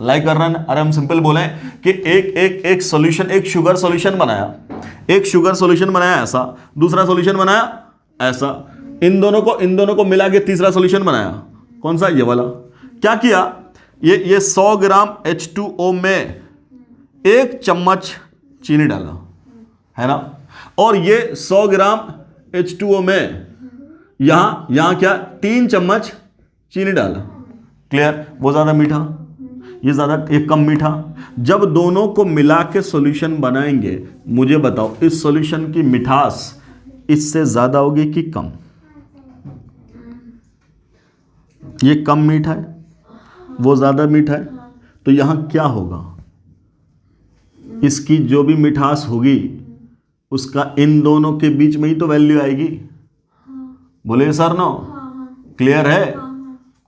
लाइक कर रहा है। अरे हम सिंपल बोले कि एक सॉल्यूशन, एक शुगर सॉल्यूशन बनाया ऐसा, दूसरा सॉल्यूशन बनाया ऐसा, इन दोनों को मिला के तीसरा सॉल्यूशन बनाया, कौन सा, ये वाला। क्या किया, ये 100 ग्राम H2O में 1 चम्मच चीनी डाला, है ना, और ये 100 ग्राम H2O में यहां क्या 3 चम्मच चीनी डाला, क्लियर। वो ज्यादा मीठा, ये ज्यादा, एक कम मीठा। जब दोनों को मिला के सॉल्यूशन बनाएंगे, मुझे बताओ इस सॉल्यूशन की मिठास इससे ज्यादा होगी कि कम, ये कम मीठा है, वो ज्यादा मीठा है, तो यहां क्या होगा, इसकी जो भी मिठास होगी उसका इन दोनों के बीच में ही तो वैल्यू आएगी, बोले सर नो, क्लियर है,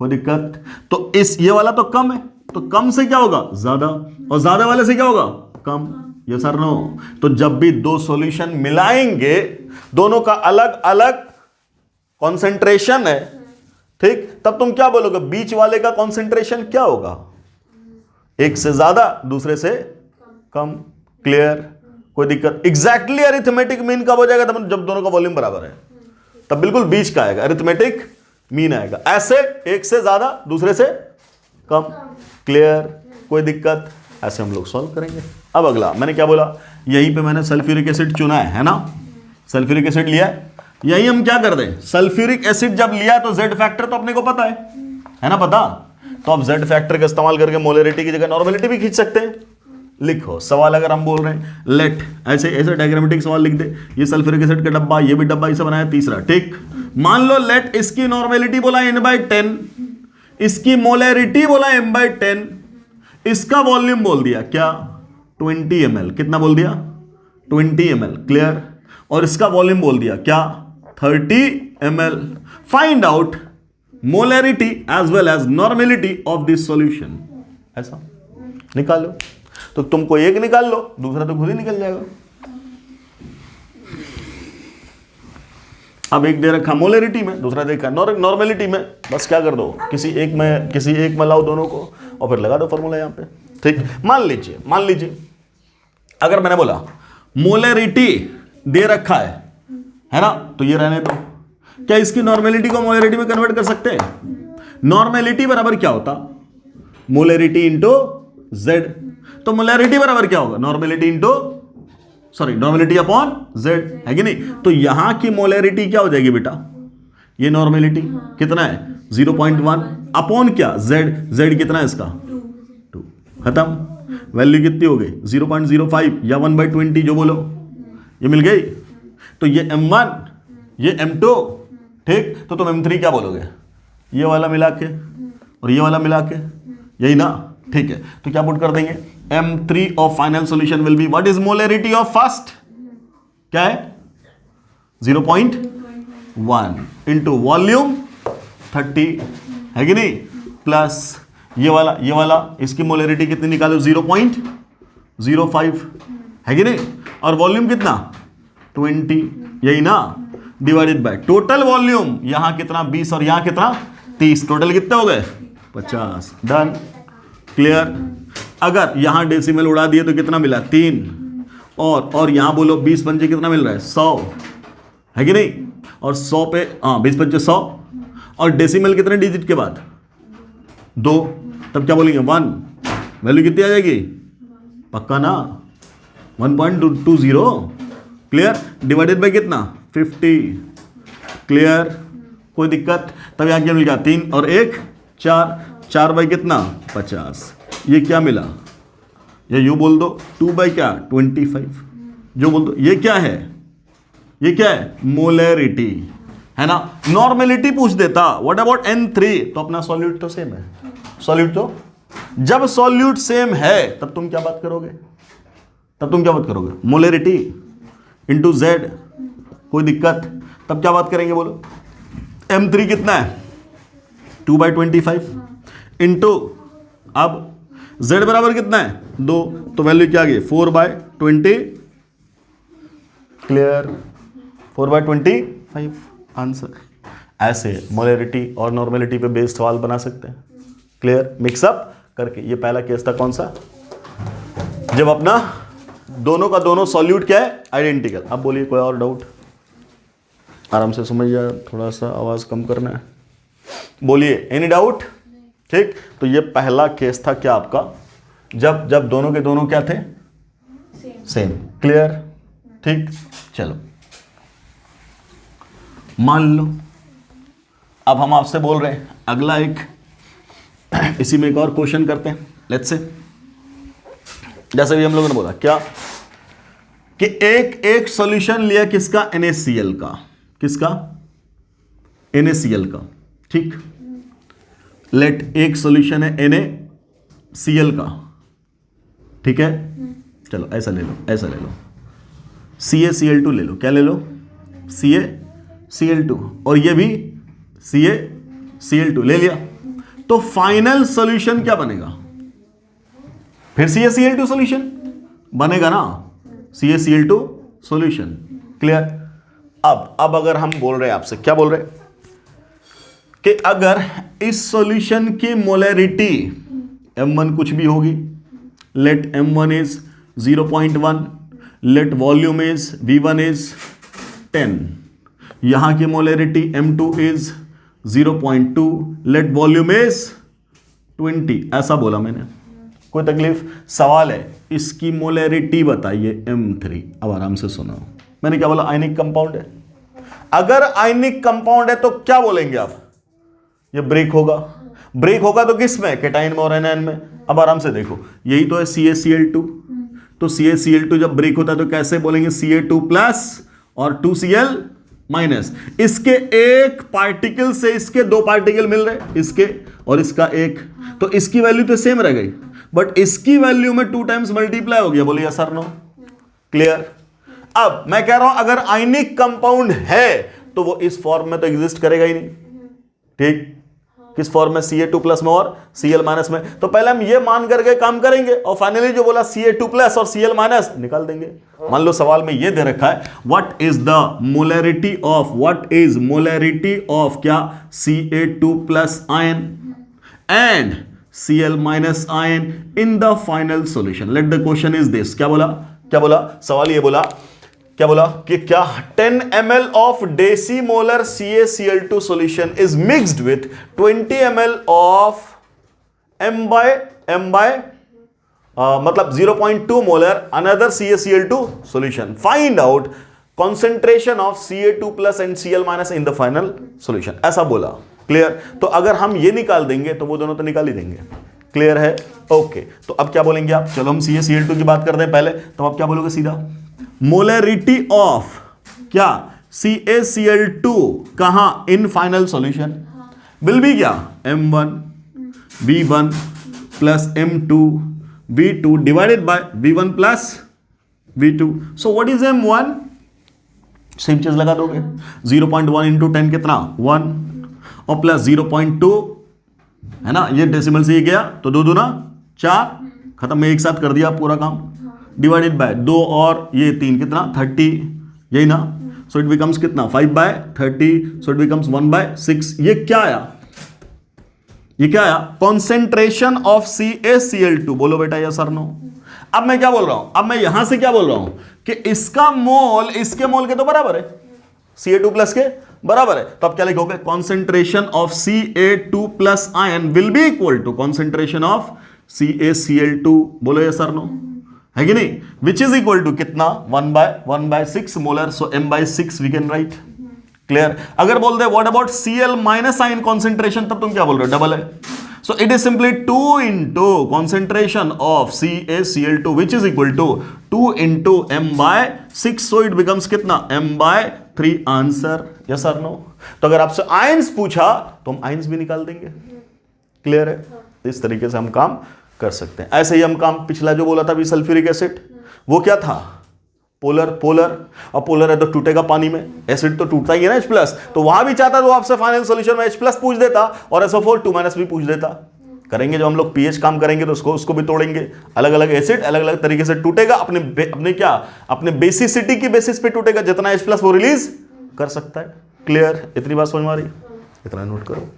कोई दिक्कत। तो ये वाला तो कम है, तो कम से क्या होगा ज्यादा, और ज्यादा वाले से क्या होगा कम, ये सर नो। तो जब भी दो सॉल्यूशन मिलाएंगे, दोनों का अलग अलग कॉन्सेंट्रेशन है, ठीक, तब तुम क्या बोलोगे, बीच वाले का कॉन्सेंट्रेशन क्या होगा, एक से ज्यादा दूसरे से कम, क्लियर, कोई दिक्कत? एग्जैक्टली अरिथमेटिक मीन कब हो जाएगा? तब जब दोनों का वॉल्यूम बराबर है, तब बिल्कुल बीच का आएगा, अरिथमेटिक मीन आएगा। ऐसे एक से ज्यादा दूसरे से कम, क्लियर? कोई दिक्कत? ऐसे हम लोग सॉल्व करेंगे। अब अगला मैंने क्या बोला, यहीं पे मैंने सल्फ्यूरिक एसिड चुना है ना, सल्फ्यूरिक एसिड लिया है, यही हम क्या कर दें, सल्फ्यूरिक एसिड जब लिया तो जेड फैक्टर तो अपने को पता है ना, पता? तो अब जेड फैक्टर का इस्तेमाल करके मोलरिटी की जगह नॉर्मेलिटी भी खींच सकते हैं। लिखो सवाल, अगर हम बोल रहे हैं लेट, ऐसे ऐसे डायग्रामेटिक सवाल लिख दे, ये सल्फ्यूरिक एसिड का डब्बा, ये भी डब्बा, इसे बनाया तीसरा, ठीक। मान लो लेट इसकी नॉर्मेलिटी बोला n/10, इसकी मोलरिटी बोला m/10, इसका वॉल्यूम बोल दिया क्या 20 ml, कितना बोल दिया 20 ml, क्लियर? और इसका वॉल्यूम बोल दिया क्या 30 ml। Find out molarity as well as normality of this solution, ऐसा निकालो। तो तुमको एक निकाल लो, दूसरा तो खुद ही निकल जाएगा। अब एक दे रखा मोलरिटी में, दूसरा देखा नॉर्मेलिटी में, बस क्या कर दो, किसी एक में लाओ दोनों को और फिर लगा दो फॉर्मूला यहां पे, ठीक। मान लीजिए अगर मैंने बोला मोलरिटी दे रखा है ना, तो ये रहने दो। क्या इसकी नॉर्मेलिटी को मोलरिटी में कन्वर्ट कर सकते हैं? नॉर्मेलिटी बराबर क्या होता, मोलरिटी इंटू जेड। तो मोलरिटी बराबर क्या होगा, नॉर्मेलिटी अपॉन जेड, है कि नहीं? तो यहां की मोलरिटी क्या हो जाएगी बेटा, ये नॉर्मेलिटी कितना है 0.1 अपॉन क्या जेड कितना है इसका 2, खत्म। वैल्यू कितनी हो गई 0.05 या 1/20 जो बोलो, ये मिल गई। तो ये m1 ये m2, ठीक। तो तुम m3 क्या बोलोगे, ये वाला मिला के और ये वाला मिला के, यही ना, ठीक है। तो क्या पुट कर देंगे, m3 of final solution will be, what is molarity of first, क्या है 0.1 इंटू वॉल्यूम 30, है कि नहीं, प्लस ये वाला इसकी मोलरिटी कितनी निकालो 0.05, है कि नहीं, और वॉल्यूम कितना 20, यही ना, डिवाइडेड बाय टोटल वॉल्यूम, यहां कितना 20 और यहां कितना 30, टोटल कितने हो गए 50, डन, क्लियर। अगर यहां डेसिमल उड़ा दिए तो कितना मिला 3, और यहां बोलो 20 पंजे कितना मिल रहा है 100, है कि नहीं, और 100 पे 20 पंजे 100, और डेसिमल कितने डिजिट के बाद 2, तब क्या बोलेंगे 1, वैल्यू कितनी आ जाएगी, पक्का ना 1.20, क्लियर, डिवाइडेड बाय कितना 50, क्लियर, कोई दिक्कत? तब यहां क्या मिल गया 3 और 1 4 बाई कितना 50, ये क्या मिला, ये यू बोल दो 2 बाई क्या 25, जो बोल दो, ये क्या है मोलरिटी, है ना। नॉर्मेलिटी पूछ देता, व्हाट अबाउट n3, तो अपना सॉल्यूट तो सेम है, सॉल्यूट तो जब सॉल्यूट सेम है तब तुम क्या बात करोगे, मोलरिटी इंटू जेड, कोई दिक्कत? तब क्या बात करेंगे बोलो, m3 कितना है 2/25 इंटू, अब z बराबर कितना है 2, तो वैल्यू क्या आ गई 4/20, क्लियर, 4/25 आंसर। ऐसे मोलरिटी और नॉर्मेलिटी पे बेस्ड सवाल बना सकते हैं, क्लियर, मिक्सअप करके। ये पहला केस था कौन सा, जब अपना दोनों का दोनों सॉल्यूट क्या है आइडेंटिकल। अब बोलिए कोई और डाउट, आराम से समझ जाए, थोड़ा सा आवाज कम करना है, बोलिए एनी डाउट, ठीक। तो ये पहला केस था क्या आपका, जब दोनों के दोनों क्या थे सेम, क्लियर, ठीक। चलो मान लो अब हम आपसे बोल रहे हैं अगला एक, इसी में एक और क्वेश्चन करते हैं, लेट्स से, जैसे भी हम लोगों ने बोला क्या कि एक सॉल्यूशन लिया किसका NaCl का, किसका NaCl का, ठीक। लेट एक सॉल्यूशन है NaCl का, ठीक है। चलो ऐसा ले लो CaCl2 ले लो, क्या ले लो CaCl2, और ये भी CaCl2 ले लिया, तो फाइनल सॉल्यूशन क्या बनेगा, फिर CaCl2 सॉल्यूशन बनेगा ना, CaCl2 सॉल्यूशन, क्लियर। अब अगर हम बोल रहे हैं आपसे, क्या बोल रहे हैं कि अगर इस सॉल्यूशन की मोलरिटी m1 कुछ भी होगी, let m1 is 0.1, let volume is V1 is 10, यहां की molarity M2 is 0.2, let volume is 20, ऐसा बोला मैंने। कोई तकलीफ? सवाल है इसकी मोलैरिटी बताइए M3। अब आराम से सुनो, मैंने क्या बोला? आयनिक कंपाउंड है। अगर आयनिक कंपाउंड है तो क्या बोलेंगे आप? ये ब्रेक होगा। ब्रेक होगा तो किस में? केटाइन में और एनायन में। अब आराम से देखो, यही तो है CaCl2। तो CaCl2 जब ब्रेक होता है तो कैसे बोलेंगे? Ca2 प्लस और 2Cl माइनस। इसके एक पार्टिकल से इसके दो पार्टिकल मिल रहे, इसके और इसका एक, तो इसकी वैल्यू तो सेम रह गई, बट इसकी वैल्यू में 2 टाइम्स मल्टीप्लाई हो गया। बोलिए यस और नो? क्लियर? अब मैं कह रहा हूं अगर आयनिक कंपाउंड है तो वो इस फॉर्म में तो एग्जिस्ट करेगा ही नहीं। ठीक? किस फॉर्म में? Ca2 प्लस में और Cl माइनस में। तो पहले हम ये मान करके काम करेंगे और फाइनली जो बोला Ca2 प्लस और Cl माइनस निकाल देंगे। मान लो सवाल में ये दे रखा है what is the molarity of क्या? Ca2 plus ion and Cl minus ion in the final solution. Let the question is this. क्या बोला? सवाल ये बोला, क्या बोला कि क्या 10 ml of decimolar CaCl2 solution is mixed with 20 ml of मतलब 0.2 molar another CaCl2 solution. Find out concentration of Ca2 plus and Cl minus in the final solution. ऐसा बोला। क्लियर? तो अगर हम ये निकाल देंगे तो वो दोनों तो निकाल ही देंगे। क्लियर है? ओके। तो अब क्या बोलेंगे आप? चलो हम CaCl2 की बात करते हैं पहले। तो आप क्या बोलोगे? सीधा मोलैरिटी ऑफ क्या? CaCl2 कहां? In final solution will be क्या? M1 V1 plus M2 V2 divided by V1 plus V2। So what is M1? Same चीज लगा दोगे। 0.1 इंटू 10 कितना? 1 और प्लस 0.2 है ना, ये डेसिमल से ही गया तो 2 दूना 4, खत्म। मैं एक साथ कर दिया पूरा काम। डिवाइडेड बाय 2 और ये 3 कितना? 30, यही ना। सो इट बिकम्स कितना? 5/30। सो इट बिकम्स 1/6। ये क्या आया? Concentration of CaCl2। बोलो बेटा यस और नो? अब मैं क्या बोल रहा हूं? अब मैं यहां से क्या बोल रहा हूं कि इसका मोल इसके मोल के तो बराबर है, Ca2 प्लस के बराबर है। तो अब क्या लिखोगे? Concentration of Ca2 plus ion will be equal to concentration of CaCl2। बोलो यस और नो? है कि नहीं? विच इज इक्वल टू कितना? 1/6 molar. So M/6 we can write. Clear? अगर बोल दे what about Cl minus ion concentration, तब तुम क्या बोल रहे हो? डबल है। So it is simply 2 into concentration of CaCl2 which is equal to 2 into M/6। So it becomes कितना? M/3 answer. यस और नो? तो अगर आपसे आयंस पूछा तो हम आयंस भी निकाल देंगे। क्लियर है? इस तरीके से हम काम कर सकते हैं। ऐसे ही हम काम पिछला जो बोला था भी सल्फ्यूरिक एसिड, वो क्या था? पोलर। और पोलर है तो टूटेगा पानी में। एसिड तो टूटता ही है ना H+। तो वहां भी चाहता तो आपसे फाइनल सॉल्यूशन में H+ पूछ देता और SO4 2- भी पूछ देता। करेंगे जब हम लोग pH काम करेंगे तो उसको भी तोड़ेंगे। अलग अलग एसिड अलग अलग तरीके से टूटेगा, अपने बेसिसिटी की बेसिस पे टूटेगा। जितना H+ वो रिलीज कर सकता है। क्लियर? इतनी बात समझ में आ रही? इतना नोट करो।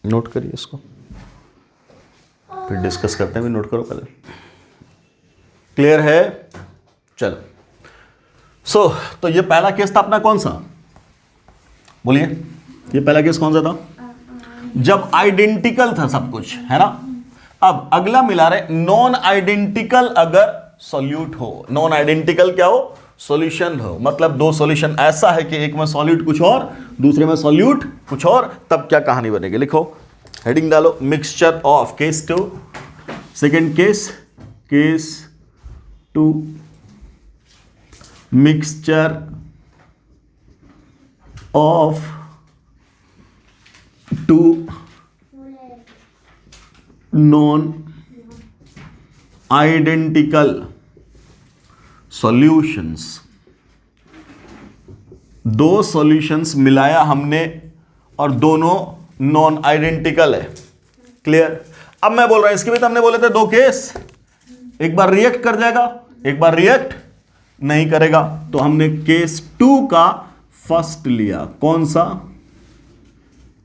नोट करिए इसको, फिर डिस्कस करते हैं। भी नोट करो पहले। क्लियर है? चलो। तो ये पहला केस था अपना कौन सा? बोलिए, ये पहला केस कौन सा था? जब आइडेंटिकल था सब कुछ, है ना। अब अगला मिला रहे नॉन आइडेंटिकल अगर सॉल्यूट हो। नॉन आइडेंटिकल क्या हो? सॉल्यूशन हो। मतलब दो सॉल्यूशन ऐसा है कि एक में सॉल्यूट कुछ और, दूसरे में सॉल्यूट कुछ और, तब क्या कहानी बनेगी? लिखो, हेडिंग डालो, mixture of case 2। Second case 2, mixture of 2 non identical solutions. दो सॉल्यूशंस मिलाया हमने और दोनों नॉन आइडेंटिकल है। क्लियर? अब मैं बोल रहा हूं इसके भी तो हमने बोले थे दो केस, एक बार रिएक्ट कर जाएगा, एक बार रिएक्ट नहीं करेगा। तो हमने केस 2 का फर्स्ट लिया। कौन सा?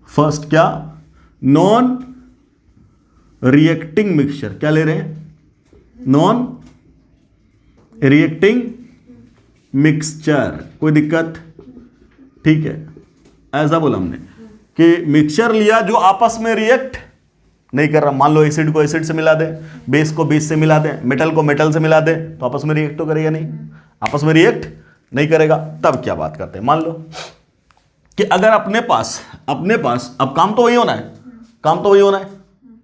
फर्स्ट क्या? नॉन रिएक्टिंग मिक्सचर, क्या ले रहे हैं? Non reacting mixture. कोई दिक्कत? ठीक है, ऐसा बोला हमने कि मिक्सचर लिया जो आपस में रिएक्ट नहीं कर रहा। मान लो एसिड को एसिड से मिला दे, बेस को बेस से मिला दे, मेटल को मेटल से मिला दे, तो आपस में रिएक्ट तो करेगा नहीं, आपस में रिएक्ट नहीं करेगा। तब क्या बात करते हैं? मान लो कि अगर अपने पास अब काम तो वही होना है, काम तो वही होना है,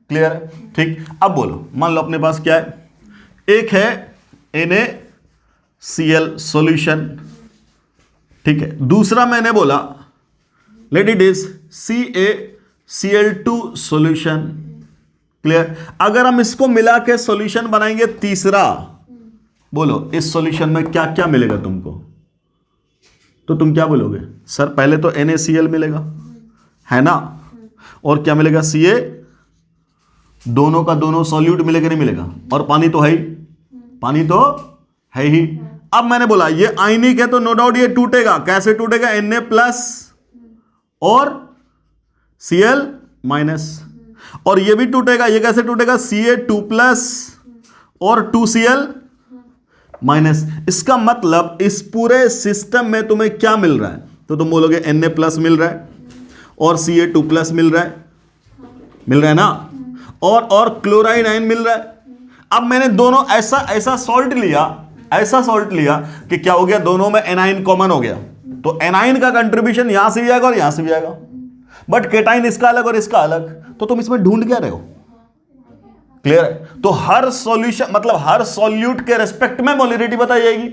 क्लियर है? ठीक, अब बोलो, मान लो अपने पास क्या है, एक है NaCl सॉल्यूशन, ठीक है, दूसरा मैंने बोला let it is CaCl2 solution, clear. अगर हम इसको मिला के सॉल्यूशन बनाएंगे तीसरा, बोलो इस सॉल्यूशन में क्या क्या मिलेगा तुमको? तो तुम क्या बोलोगे? सर पहले तो NaCl मिलेगा, है ना, और क्या मिलेगा? Ca, दोनों का दोनों सॉल्यूट मिलेगा नहीं मिलेगा, और पानी तो है ही, पानी तो है ही। अब मैंने बोला ये आयनिक है तो नो डाउट ये टूटेगा। कैसे टूटेगा? Na प्लस और Cl माइनस, और ये भी टूटेगा। ये कैसे टूटेगा? Ca2 प्लस और 2Cl माइनस। इसका मतलब इस पूरे सिस्टम में तुम्हें क्या मिल रहा है? तो तुम बोलोगे Na प्लस मिल रहा है और Ca2 प्लस मिल रहा है ना, और क्लोराइड आयन मिल रहा है। अब मैंने दोनों ऐसा सॉल्ट लिया कि क्या हो गया? दोनों में एनाइन कॉमन हो गया, तो एनाइन का कंट्रीब्यूशन यहां से भी आएगा और यहां से भी आएगा, बट केटाइन इसका अलग और इसका अलग। तो तुम इसमें ढूंढ क्या रहे हो? क्लियर है? तो हर सॉल्यूशन मतलब हर सॉल्यूट के रेस्पेक्ट में मोलरिटी बताई जाएगी,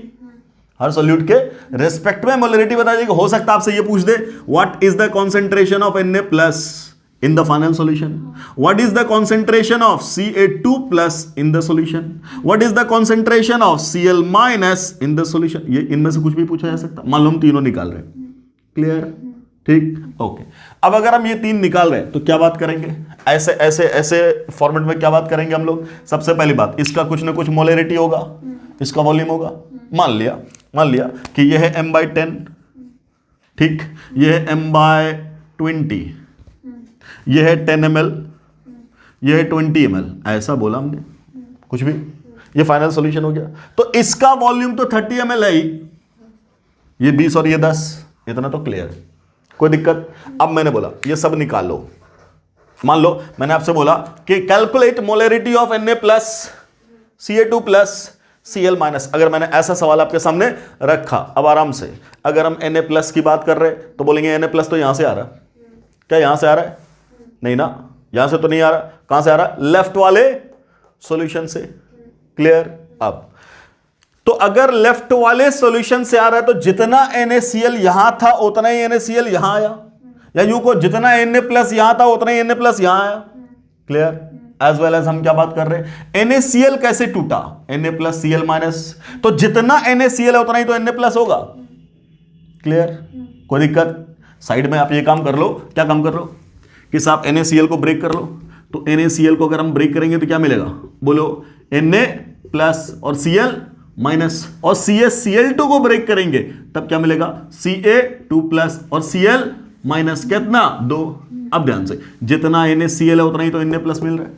हर सॉल्यूट के रेस्पेक्ट में मोलरिटी बताई जाएगी। हो सकता है आपसे ये पूछ दे what is the concentration of Na plus in the final solution, what is the concentration of Ca2 plus in the solution, what is the concentration of Cl minus in the solution। ये इनमें से कुछ भी पूछा जा सकता। मान लो हम तीनों निकाल रहे हैं, क्लियर? ठीक, ओके। अब अगर हम ये तीन निकाल रहे हैं तो क्या बात करेंगे? ऐसे फॉर्मेट में क्या बात करेंगे हम लोग? सबसे पहली बात, इसका कुछ ना कुछ मोलरिटी होगा, इसका वॉल्यूम होगा। मान लिया कि यह है m/10, ठीक, यह है m/20, यह है 10 ml, यह है 20 ml, ऐसा बोला हमने कुछ भी। ये फाइनल सॉल्यूशन हो गया। तो इसका वॉल्यूम तो 30 ml है ही, ये 20 और ये 10, इतना तो क्लियर है, कोई दिक्कत? अब मैंने बोला ये सब निकालो। मान लो मैंने आपसे बोला कि calculate molarity of Na plus Ca2 plus Cl minus. अगर मैंने ऐसा सवाल आपके सामने रखा, अब आराम से अगर हम Na प्लस की बात कर रहे हैं तो बोलेंगे Na प्लस तो यहां से आ रहा, क्या यहां से आ रहा है? नहीं ना, यहां से तो नहीं आ रहा। कहां से आ रहा? लेफ्ट वाले सॉल्यूशन से, क्लियर? अब तो अगर लेफ्ट वाले सॉल्यूशन से आ रहा है तो जितना NaCl यहां था उतना ही NaCl यहां आया, या यूं को जितना Na प्लस यहां था उतना ही Na प्लस यहां आया, क्लियर? एज वेल एज हम क्या बात कर रहे हैं? NaCl कैसे टूटा? Na प्लस Cl माइनस, तो जितना NaCl है उतना ही तो Na प्लस होगा, क्लियर? कोई दिक्कत? साइड में आप ये काम कर लो, क्या काम कर लो कि साहब NaCl को ब्रेक कर लो। तो NaCl को अगर हम ब्रेक करेंगे तो क्या मिलेगा? बोलो Na प्लस और Cl माइनस, और CaCl2 को ब्रेक करेंगे तब क्या मिलेगा? Ca2 प्लस और Cl माइनस, कितना? 2। अब ध्यान से, जितना NaCl है उतना ही तो Na प्लस मिल रहा है,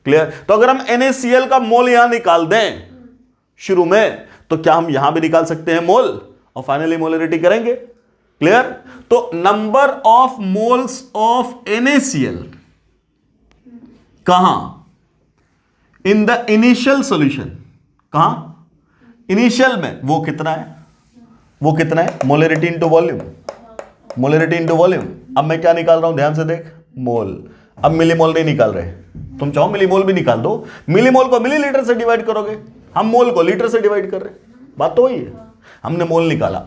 क्लियर? तो अगर हम NaCl का मोल यहां निकाल दें शुरू में, तो क्या हम यहां भी निकाल सकते हैं मोल और फाइनली मोलरिटी करेंगे, क्लियर? तो number of moles of NaCl कहां? In the initial solution. कहां? इनिशियल में। वो कितना है? Molarity into volume, molarity into volume. अब मैं क्या निकाल रहा हूं? ध्यान से देख, मोल। अब मिलीमोल नहीं निकाल रहे, तुम चाहो मिलीमोल भी निकाल दो। मिलीमोल को मिलीलीटर से डिवाइड करोगे, हम मोल को लीटर से डिवाइड कर रहे हैं, बात तो वही है। हमने मोल निकाला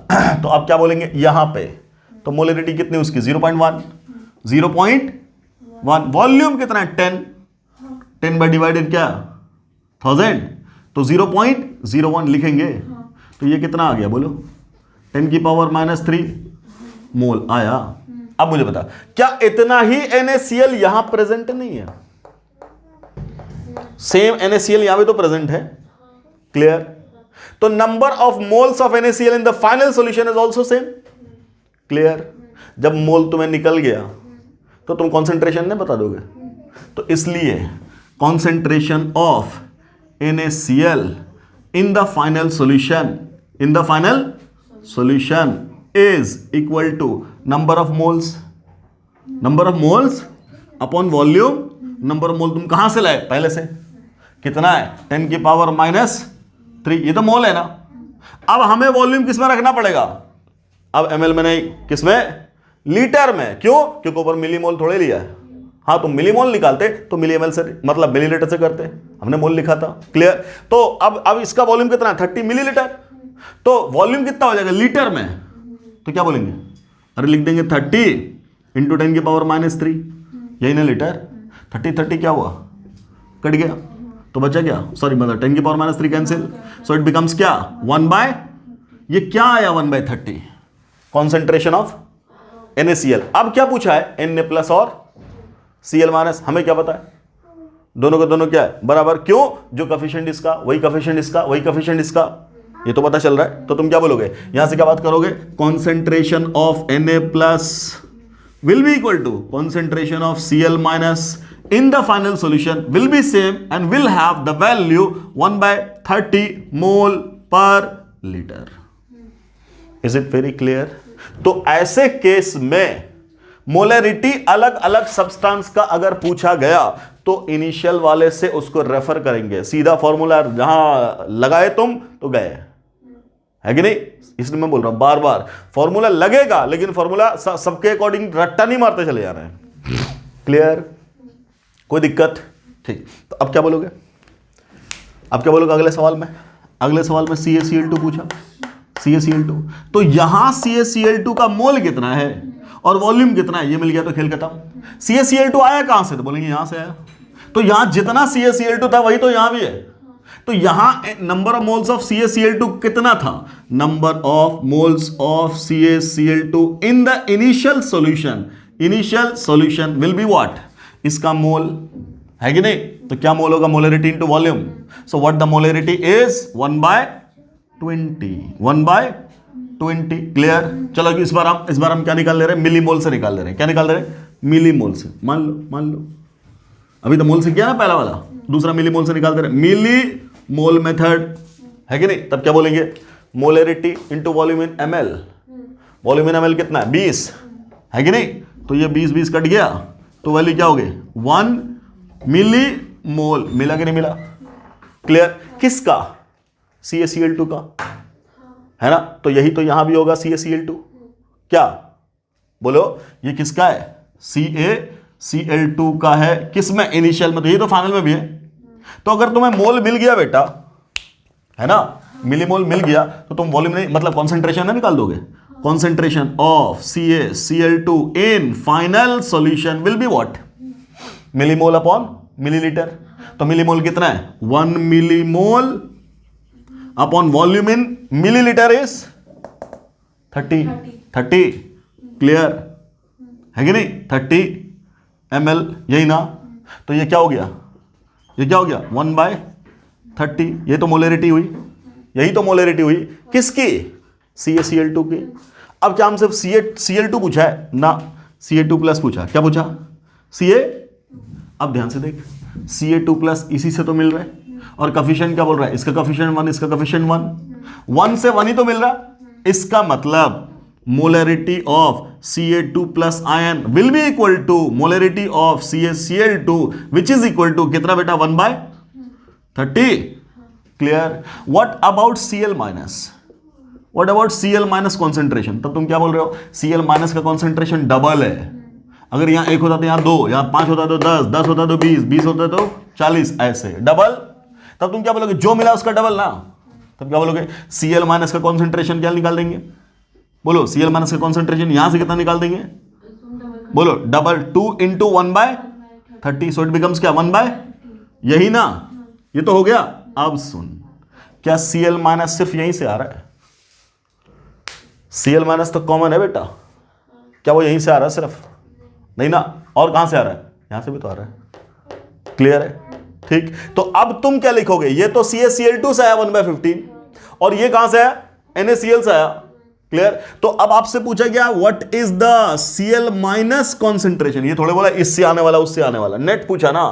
तो अब क्या बोलेंगे यहां पे? तो मोलरिटी कितनी उसकी? 0.1। 0.1। वॉल्यूम कितना है? 10 बाय डिवाइडेड क्या? 1000, तो 0.01 लिखेंगे। तो ये कितना आ गया बोलो? 10 की पावर -3 मोल आया। अब मुझे बता, क्या इतना ही NaCl यहां प्रेजेंट नहीं है? सेम NaCl यहां भी तो प्रेजेंट है, क्लियर? तो number of moles of NaCl in the final solution is also same, clear? जब मोल तुम्हें निकल गया तो तुम कॉन्सेंट्रेशन नहीं बता दोगे। तो इसलिए concentration of NaCl in the final solution is equal to number of moles upon volume. Number of mole तुम कहां से लाए? पहले से. कितना है? 10 की पावर -3. ये तो मोल है ना. अब हमें वॉल्यूम किस में रखना पड़ेगा? अब ml में नहीं, किस में? लीटर में. क्यों? क्योंकि ऊपर मिलीमोल थोड़े लिया है. हाँ, तो मिलीमोल निकालते तो मिली ml से, मतलब मिलीलीटर से करते. हमने मोल लिखा था. क्लियर? तो अब इसका वॉल्यूम कितना है? 30 मिलीलीटर. तो वॉल्यूम कितना हो जाएगा लीटर में? तो क्या बोलेंगे? अरे लिख देंगे 30 इंटू 10 की पावर -3. यही ना लीटर. 30 क्या हुआ? कट गया. तो बचा क्या? सॉरी, मतलब 10 की power -3 cancel. So it becomes क्या? 1/, ये क्या आया 1/30 कॉन्सेंट्रेशन ऑफ NaCl. अब क्या पूछा है? Na प्लस और Cl माइनस. हमें क्या पता है? दोनों का दोनों क्या है? बराबर. क्यों? जो कोफिशिएंट इसका वही कोफिशिएंट इसका, वही कोफिशिएंट इसका. ये तो पता चल रहा है. तो तुम क्या बोलोगे? यहां से क्या बात करोगे? Concentration of Na plus will be equal to concentration of Cl minus in the final solution will be same and will have the value 1/30 mole per liter. Is it very clear? तो ऐसे case में molarity अलग अलग substance का अगर पूछा गया तो इनिशियल वाले से उसको रेफर करेंगे. सीधा फॉर्मूला जहां लगाए तुम तो गए, है कि नहीं? इसलिए मैं बोल रहा हूं बार बार, फॉर्मूला लगेगा लेकिन फॉर्मूला सबके अकॉर्डिंग रट्टा नहीं मारते चले जा रहे हैं. क्लियर? कोई दिक्कत? ठीक. तो अब क्या बोलोगे? अगले सवाल में CaCl2 पूछा. CaCl2, तो यहां CaCl2 का मोल कितना है और वॉल्यूम कितना है ये मिल गया तो खेल खत्म. CaCl2 आया कहां से? तो बोलेंगे यहां से आया. तो यहां जितना CaCl2 था वही तो यहां भी है. तो यहां number of moles of CaCl2 कितना था? Number of moles of CaCl2 in the initial solution will be what? इसका मोल, है कि नहीं? तो क्या मोल होगा? Molarity into volume. So what the molarity is? 1/20. Clear? चलो इस बार हम क्या निकाल ले रहे हैं? मिलीमोल से निकाल ले रहे हैं. क्या निकाल रहे हैं? मिलीमोल से. मान लो अभी तो मोल से किया ना पहला वाला, दूसरा मिलीमोल से निकाल दे रहे हैं. मिलीमोल मेथड, है कि नहीं? तब क्या बोलेंगे? मोलरिटी इंटू वॉल्यूम इन ml. वॉल्यूम इन ml कितना है? 20, है कि नहीं? तो ये 20 कट गया तो वैल्यू क्या हो गई? 1 मिलीमोल. मिला कि नहीं मिला? क्लियर? किसका? CaCl2 का, है ना? तो यही तो यहां भी होगा CaCl2. क्या बोलो? ये किसका है? CaCl2 का है. किस में? इनिशियल में. तो ये तो फाइनल में भी है. तो अगर तुम्हें मोल मिल गया बेटा, है ना, मिलीमोल मिल गया, तो तुम वॉल्यूम नहीं, मतलब कॉन्सेंट्रेशन ना निकाल दोगे. Concentration of CaCl2 in final solution will be what? Millimole upon millilitre. तो मिलीमोल कितना है? 1 millimole upon volume in millilitre is 30. Clear, है कि नहीं? 30 ml, यही ना? तो ये क्या हो गया? 1/30. ये तो मोलरिटी हुई. यही तो मोलरिटी हुई. किसकी? CaCl2 की. अब क्या हमसे Cl2 पूछा है ना? Ca2 प्लस पूछा. क्या पूछा? Ca. अब ध्यान से देख, Ca2 प्लस इसी से तो मिल रहा है. और कोफिशिएंट क्या बोल रहा है? इसका कोफिशिएंट 1, इसका कोफिशिएंट 1 से 1 ही तो मिल रहा. इसका मतलब molarity of Ca2 plus ion will be equal to molarity of CaCl2 which is equal to कितना बेटा? 1/30. Clear? What about Cl minus concentration? तब तुम क्या बोल रहे हो? Cl माइनस का कॉन्सेंट्रेशन डबल है. अगर यहां 1 होता तो यहां 2, यहां 5 होता तो 10, 10 होता तो 20, 20 होता तो 40, ऐसे डबल. तब तुम क्या बोलोगे? जो मिला उसका डबल ना. तब क्या बोलोगे? Cl माइनस का कॉन्सेंट्रेशन क्या निकाल देंगे? बोलो. Cl माइनस का कॉन्सेंट्रेशन यहां से कितना निकाल देंगे? बोलो. Double. 2 into 1/30. So it becomes क्या? 1/, यही ना? ये तो हो गया. अब सुन, क्या Cl माइनस सिर्फ यहीं से आ रहा है? Cl माइनस तो कॉमन है बेटा. क्या वो यहीं से आ रहा है सिर्फ? नहीं ना. और कहां से आ रहा है? यहां से भी तो आ रहा है. क्लियर है? ठीक. तो अब तुम क्या लिखोगे? ये तो CaCl2 से आया 1/15, और ये कहां से आया? NaCl से आया. क्लियर? तो अब आपसे पूछा गया what is the Cl minus concentration, ये थोड़े बोला इससे आने वाला उससे आने वाला, नेट पूछा ना,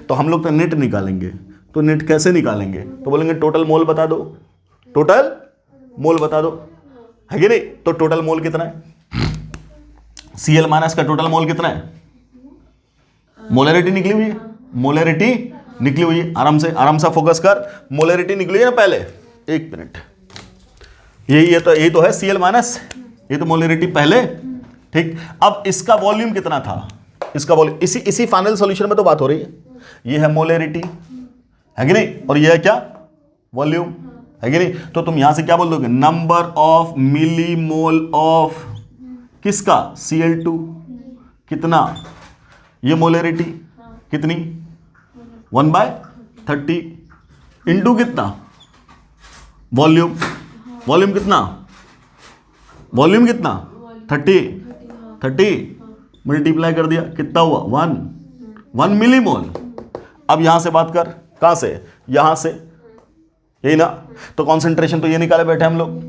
तो हम लोग तो नेट निकालेंगे। तो नेट कैसे निकालेंगे? तो बोलेंगे टोटल मोल बता दो, टोटल मोल बता दो, है कि नहीं? तो टोटल मोल कितना है? Cl माइनस का टोटल मोल कितना है? मोलरिटी निकली हुई है, मोलरिटी निकली हुई है, आराम से फोकस कर, मोलरिटी निकली है ना पहले, एक मिनट, यही तो है Cl माइनस, ये तो मोलरिटी पहले, ठीक। अब इसका वॉल्यूम कितना था? इसका वॉल्यूम इसी फाइनल सॉल्यूशन में तो बात हो रही है, ये है मोलरिटी, है कि नहीं, और ये है क्या? वॉल्यूम, है कि नहीं? तो तुम यहां से क्या बोल दोगे? नंबर ऑफ मिलीमोल ऑफ किसका? Cl2, कितना? ये मोलरिटी कितनी? 1/30 इंटू कितना? वॉल्यूम, वॉल्यूम कितना? वॉल्यूम कितना? 30 मल्टीप्लाई कर दिया, कितना हुआ? 1 मिलीमोल। अब यहां से बात कर, कहां से? यहां से, यही ना, तो कॉन्सेंट्रेशन तो ये निकाले बैठे हम लोग,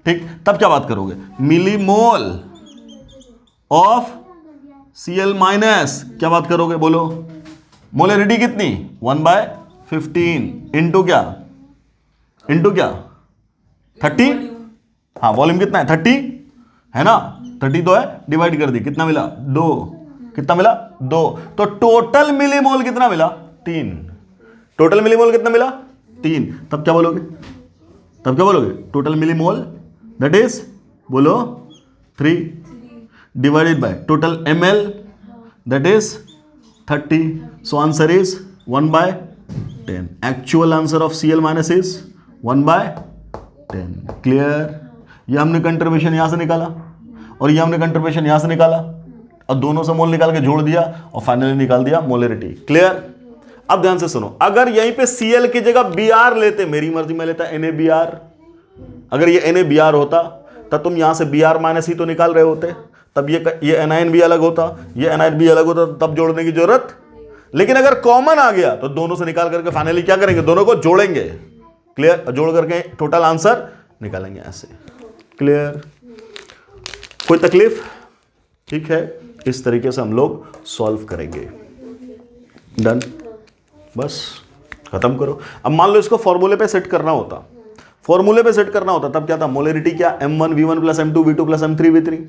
ठीक। तब क्या बात करोगे? मिलीमोल ऑफ Cl माइनस, क्या बात करोगे? बोलो, मोलरिटी कितनी? 1/15 इंटू क्या? इंटू क्या? 30, हाँ, वॉल्यूम कितना है? 30 है ना, 30 तो है, डिवाइड कर दी, कितना मिला? 2, कितना मिला? 2, तो टोटल मिलीमोल कितना मिला? 3, टोटल मिलीमोल कितना मिला? 3, तब क्या बोलोगे? तब क्या बोलोगे? टोटल मिलीमोल दैट इज, बोलो, 3 divided by total ml that is 30, so answer is 1/10। Actual answer of Cl minus is 1/10। Clear? ये हमने कंट्रीब्यूशन यहां से निकाला और ये हमने कंट्रीब्यूशन यहां से निकाला और दोनों से मोल निकाल के जोड़ दिया और फाइनली निकाल दिया मोलरिटी। क्लियर? अब ध्यान से सुनो, अगर यहीं पे Cl की जगह Br लेते, मेरी मर्जी में लेता NaBr, अगर ये NaBr होता तब तुम यहां से Br माइनस ही तो निकाल रहे होते, तब ये एनायन भी अलग होता, ये एनायन भी अलग होता, तब जोड़ने की जरूरत। लेकिन अगर कॉमन आ गया तो दोनों से निकाल करके फाइनली क्या करेंगे? दोनों को जोड़ेंगे। क्लियर? जोड़ करके टोटल आंसर निकालेंगे ऐसे। क्लियर? कोई तकलीफ? ठीक है, इस तरीके से हम लोग सॉल्व करेंगे। डन, बस खत्म करो। अब मान लो इसको फॉर्मूले पे सेट करना होता, फॉर्मूले पे सेट करना होता, तब क्या था? मोलरिटी क्या? m1v1 plus m2 v2 plus m3 v3।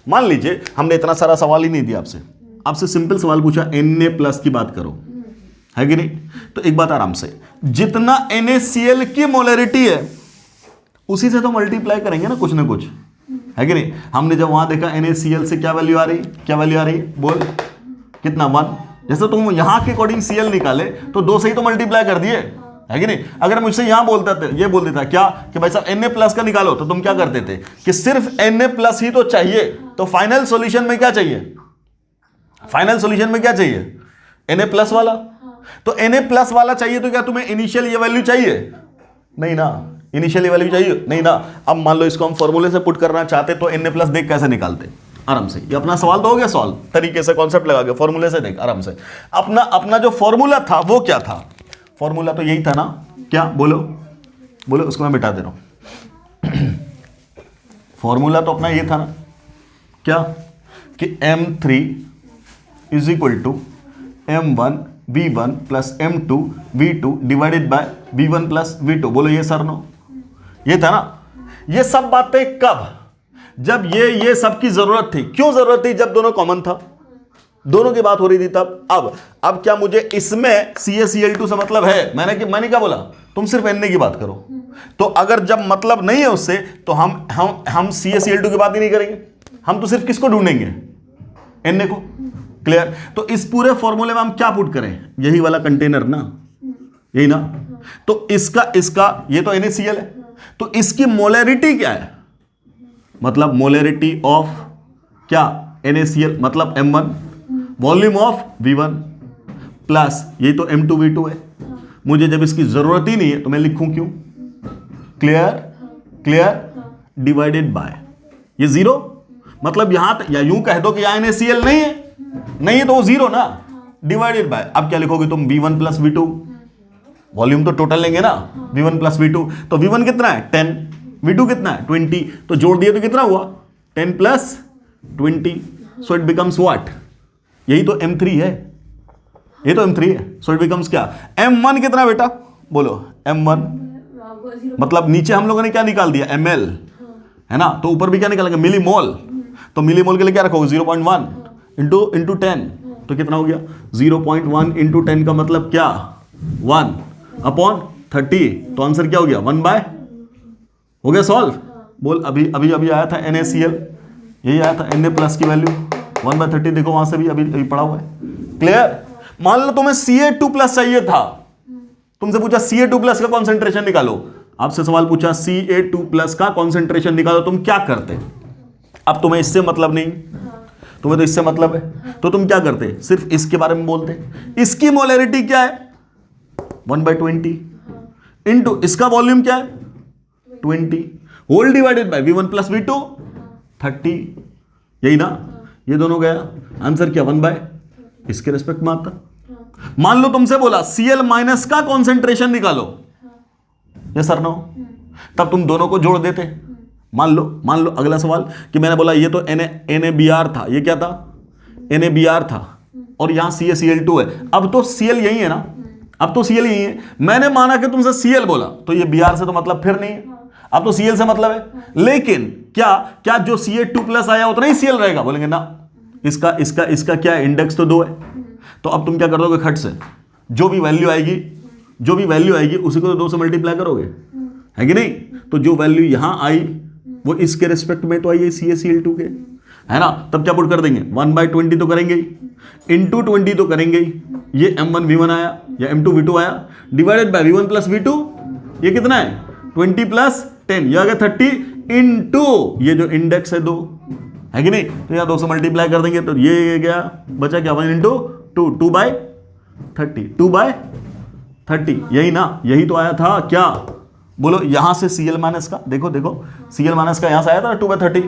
मान लीजिए हमने इतना सारा सवाल ही नहीं दिया आपसे सिंपल सवाल पूछा, Na प्लस की बात करो, है कि नहीं? तो एक बात आराम से, जितना NaCl की मोलरिटी है उसी से तो मल्टीप्लाई करेंगे ना कुछ, है कि नहीं? हमने जब वहां देखा NaCl से क्या वैल्यू आ रही, क्या वैल्यू आ रही? बोल, कितना? 1। जैसे तुम यहां के अकॉर्डिंग Cl निकाले तो 2 से ही तो मल्टीप्लाई कर दिए, है कि नहीं? अगर मुझसे यहां बोलता था, ये बोल देता क्या कि भाई साहब Na प्लस का निकालो, तो तुम क्या करते थे कि सिर्फ Na प्लस ही तो चाहिए, तो फाइनल सॉल्यूशन में क्या चाहिए? फाइनल सॉल्यूशन में क्या चाहिए? Na प्लस वाला। तो Na प्लस वाला चाहिए तो क्या तुम्हें इनिशियल ये वैल्यू चाहिए? नहीं ना, इनिशियल ये वैल्यू चाहिए नहीं ना। अब मान लो इसको हम फॉर्मूले से पुट करना चाहते तो Na प्लस देख कैसे निकालते? आराम से, ये अपना सवाल तो हो गया सॉल्व, तरीके से कॉन्सेप्ट लगा के फॉर्मूले से देख आराम से। अपना जो फॉर्मूला था वो क्या था? फॉर्मूला तो यही था ना, क्या? बोलो, उसको मैं मिटा दे रहा हूं। फॉर्मूला तो अपना ये था ना, क्या? कि m3 is equal to m1 v1 plus m2 v2 divided by v1 plus v2। बोलो ये सर नो, ये था ना। ये सब बातें कब? जब ये सब की जरूरत थी। क्यों जरूरत थी? जब दोनों कॉमन था, दोनों की बात हो रही थी तब। अब क्या मुझे इसमें CaCl2 से मतलब है? मैंने क्या बोला? तुम सिर्फ Na की बात करो। तो अगर जब मतलब नहीं है उससे तो हम CaCl2 की बात ही नहीं करेंगे, हम तो सिर्फ किसको ढूंढेंगे? Na को। क्लियर? तो इस पूरे फॉर्मूले में हम क्या पुट करें? यही वाला कंटेनर ना, यही ना। तो इसका ये तो NaCl है, तो इसकी मोलरिटी क्या है? मतलब मोलरिटी ऑफ क्या? NaCl मतलब m1, volume of v1 plus ये तो m2 v2 है। मुझे जब इसकी जरूरत ही नहीं है तो मैं लिखूं क्यों? क्लियर? डिवाइडेड बाय ये 0, मतलब यहां या यूं कह दो कि यहां NaCl नहीं है तो वो 0 ना, डिवाइडेड बाय। अब क्या लिखोगे तुम? v1 प्लस v2, वॉल्यूम तो टोटल लेंगे ना, v1 प्लस v2। तो v1 कितना है? 10, V2 कितना है 20, तो जोड़ दिए तो कितना हुआ 10 plus 20, so it becomes what, यही तो M3 है, ये तो M3 है, सो इट बिकम्स क्या M1 कितना बेटा बोलो M1, मतलब नीचे हम लोगों ने क्या निकाल दिया ml है ना, तो ऊपर भी क्या निकालेंगे मिलीमोल, तो मिलीमोल के लिए क्या रखोगे 0.1 इंटू 10, तो कितना हो गया 0.1 इंटू 10 का मतलब क्या 1/30, तो आंसर क्या हो गया 1/, हो गया सॉल्व। बोल अभी आया था NaCl, यही आया था Na प्लस की वैल्यू 1/30, देखो वहां से भी अभी पड़ा हुआ है। क्लियर। मान लो तुम्हें Ca2 प्लस चाहिए था, तुमसे पूछा Ca2 प्लस का कॉन्सेंट्रेशन निकालो, आपसे सवाल पूछा Ca2 प्लस का कॉन्सेंट्रेशन निकालो, तुम क्या करते? अब तुम्हें इससे मतलब नहीं, तुम्हें तो इससे मतलब है, तो तुम क्या करते? सिर्फ इसके बारे में बोलते। इसकी मोलैरिटी क्या है 1/20 इंटू इसका वॉल्यूम क्या है 20 whole divided by V1 plus V2 30, यही ना, ये दोनों गया, आंसर क्या 1/, इसके रिस्पेक्ट में आता। मान लो तुमसे बोला Cl माइनस का कॉन्सेंट्रेशन निकालो, ये सर नो, तब तुम दोनों को जोड़ देते। मान लो अगला सवाल कि मैंने बोला ये तो NaBr था, ये क्या था NaBr था, और यहां CaCl2 है, अब तो Cl यही है ना, अब तो Cl यही है, मैंने माना कि तुमसे Cl बोला, तो ये Br से तो मतलब फिर नहीं है, अब तो Cl से मतलब है, लेकिन क्या जो Ca2 प्लस आया उतना ही Cl रहेगा? बोलेंगे ना, इसका क्या है, इंडेक्स तो 2 है, तो अब तुम क्या कर दोगे, खट से जो भी वैल्यू आएगी उसी को तो 2 से मल्टीप्लाई करोगे, है कि नहीं? तो जो वैल्यू यहां आई वो इसके रिस्पेक्ट में तो आई है CaCl2 के, है ना, तब क्या पुट कर देंगे 1/20 तो करेंगे ही, इंटू 20 तो करेंगे ही, ये M1 V1 आया या M2 V2 आया, divided by V1 plus V2, ये कितना है 20 प्लस 10, ये आ गया 30 इंटू ये जो इंडेक्स है 2, है कि नहीं, तो यहाँ 2 से मल्टीप्लाई कर देंगे, तो ये गया बचा क्या 1 इंटू 2/30, यही ना, यही तो आया था क्या, बोलो यहां से Cl माइनस का, देखो Cl माइनस का यहां से आया था 2/30,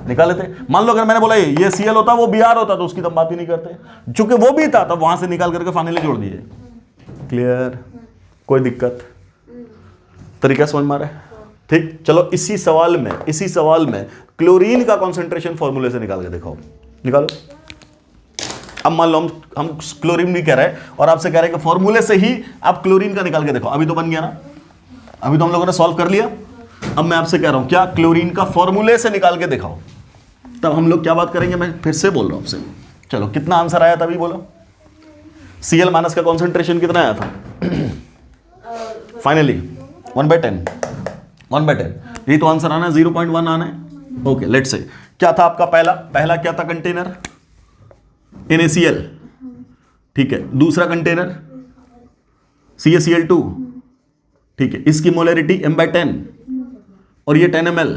निकाले थे। मान लो अगर मैंने बोला ये Cl होता वो Br होता तो उसकी तो बात ही नहीं करते, चूंकि वो भी था तब वहां से निकाल करके फाइनली जोड़ दिए। क्लियर, कोई दिक्कत, तरीका समझ में आ रहा है? ठीक, चलो इसी सवाल में क्लोरीन का कॉन्सेंट्रेशन फॉर्मूले से निकाल के दिखाओ, निकालो। अब मान लो हम क्लोरीन भी कह रहे हैं और आपसे कह रहे हैं कि फॉर्मूले से ही आप क्लोरीन का निकाल के देखो, अभी तो बन गया ना, अभी तो हम लोगों ने सॉल्व कर लिया, अब मैं आपसे कह रहा हूं क्या क्लोरीन का फॉर्मूले से निकाल के दिखाओ, तब हम लोग क्या बात करेंगे, मैं फिर से बोल रहा हूं आपसे। चलो कितना आंसर आया था अभी बोलो, Cl माइनस का कॉन्सेंट्रेशन कितना आया था फाइनली 1/10, यही तो आंसर आना है, 0.1 आना है। ओके लेट्स से क्या था आपका पहला क्या था कंटेनर NaCl, ठीक है, दूसरा कंटेनर CaCl2, ठीक है, इसकी मोलैरिटी m/10 और ये 10 ml,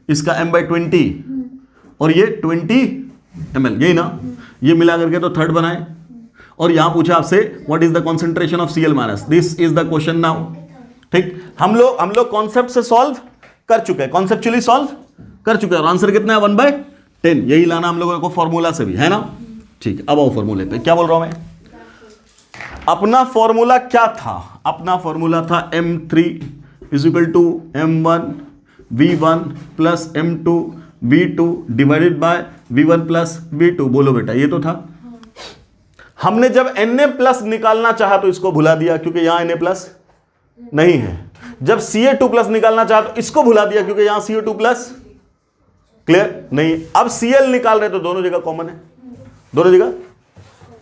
इसका m/20 और ये 20 ml, यही ना, ये मिला करके तो थर्ड बनाए, और यहां पूछा आपसे what is the concentration of Cl minus, this is the question now. ठीक, हम लोग कॉन्सेप्ट से सॉल्व कर चुके हैं, कॉन्सेप्चुअली सॉल्व कर चुके हैं, और आंसर कितना है 1/10, यही लाना हम लोगों को फॉर्मूला से भी, है ना। ठीक, अब आओ फॉर्मूले पे, क्या बोल रहा हूं मैं, अपना फॉर्मूला क्या था, अपना फॉर्मूला था M3 equal to M1 V1 plus M2 V2 divided by V1 plus V2, बोलो बेटा ये तो था। हमने जब Na प्लस निकालना चाहा तो इसको भुला दिया क्योंकि यहां Na प्लस नहीं है, जब Ca2 प्लस निकालना चाहा तो इसको भुला दिया क्योंकि यहां CO2 प्लस, क्लियर नहीं, अब Cl निकाल रहे तो दोनों जगह कॉमन है, दोनों जगह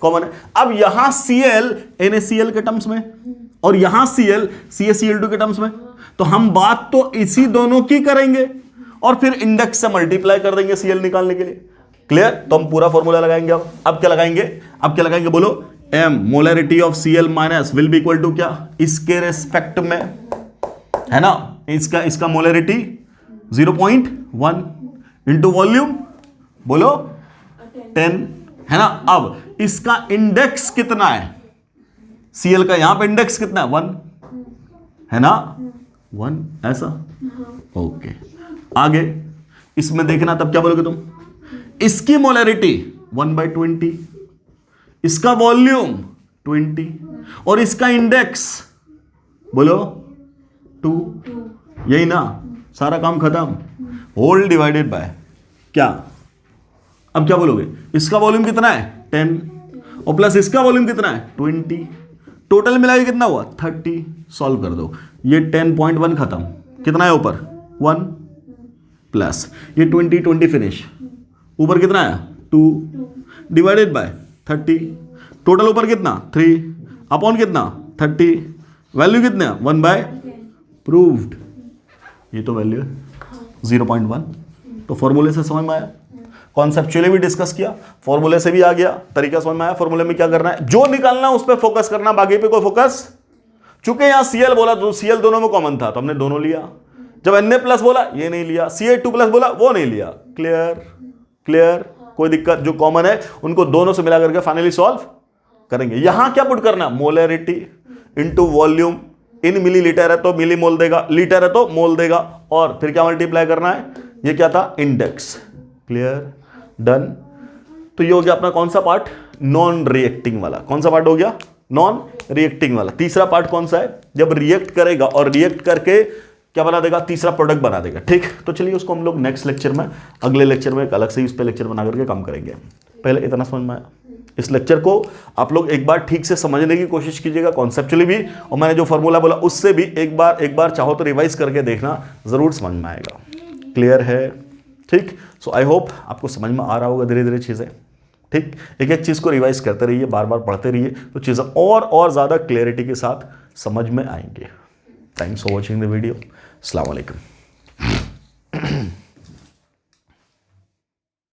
कॉमन है। अब यहां Cl NaCl के टर्म्स में और यहां Cl CaCl2 के टर्म्स में, तो हम बात तो इसी दोनों की करेंगे और फिर इंडेक्स से मल्टीप्लाई कर देंगे Cl निकालने के लिए, क्लियर। तो हम पूरा फॉर्मूला लगाएंगे। अब क्या लगाएंगे बोलो, m molarity of Cl minus will be equal to क्या, इसके रेस्पेक्ट में, है ना, इसका मोलैरिटी 0.1 इंटू वॉल्यूम बोलो 10, है ना। अब इसका इंडेक्स कितना है, Cl का यहां पे इंडेक्स कितना है 1, है ना, 1 ऐसा, ओके। आगे इसमें देखना, तब क्या बोलोगे तुम, इसकी मोलैरिटी 1/20, इसका वॉल्यूम 20 और इसका इंडेक्स बोलो 2, यही ना, सारा काम खत्म। होल डिवाइडेड बाय क्या, अब क्या बोलोगे, इसका वॉल्यूम कितना है 10 और प्लस इसका वॉल्यूम कितना है 20, टोटल मिला के कितना हुआ 30। सॉल्व कर दो, ये 10.1 खत्म, कितना है ऊपर 1 प्लस ये 20 फिनिश, ऊपर कितना आया 2 डिवाइडेड बाय 30, टोटल ऊपर कितना 3 अपॉन कितना 30, वैल्यू कितना 1/, प्रूव्ड। ये तो वैल्यू है 0.1। तो फॉर्मूले से समझ में आया, कॉन्सेप्चुअली भी डिस्कस किया, फॉर्मूले से भी आ गया, तरीका समझ में आया। फॉर्मूले में क्या करना है, जो निकालना है उस पर फोकस करना, बाकी पे कोई फोकस। चूंकि यहां Cl बोला तो Cl दोनों में कॉमन था तो हमने दोनों लिया, जब Na प्लस बोला ये नहीं लिया, Ca2 प्लस बोला वो नहीं लिया। क्लियर क्लियर, कोई दिक्कत, जो कॉमन है उनको दोनों से मिला करके फाइनली सॉल्व करेंगे। यहां क्या पुट करना, मोलरिटी इनटू वॉल्यूम, इन मिलीलीटर है तो मिली मोल देगा, लीटर है तो मोल देगा, और फिर क्या मल्टीप्लाई करना है, ये क्या था इंडेक्स। Clear done. तो ये हो गया अपना कौन सा पार्ट, नॉन रिएक्टिंग वाला। कौन सा पार्ट हो गया, नॉन रिएक्टिंग वाला। तीसरा पार्ट कौन सा है, जब रिएक्ट करेगा और रिएक्ट करके क्या बना देगा, तीसरा प्रोडक्ट बना देगा। ठीक, तो चलिए उसको हम लोग नेक्स्ट लेक्चर में, अगले लेक्चर में एक अलग से इस पे लेक्चर बना करके काम करेंगे। पहले इतना समझ में आया, इस लेक्चर को आप लोग एक बार ठीक से समझने की कोशिश कीजिएगा, कॉन्सेप्चुअली भी, और मैंने जो फॉर्मूला बोला उससे भी एक बार चाहो तो रिवाइज करके देखना, जरूर समझ में आएगा। क्लियर है, ठीक। सो आई होप आपको समझ में आ रहा होगा धीरे धीरे चीज़ें। ठीक, एक एक चीज़ को रिवाइज करते रहिए, बार बार पढ़ते रहिए, तो चीज़ें और ज़्यादा क्लियरिटी के साथ समझ में आएंगे। Thanks for watching the video. अस्सलाम वालेकुम।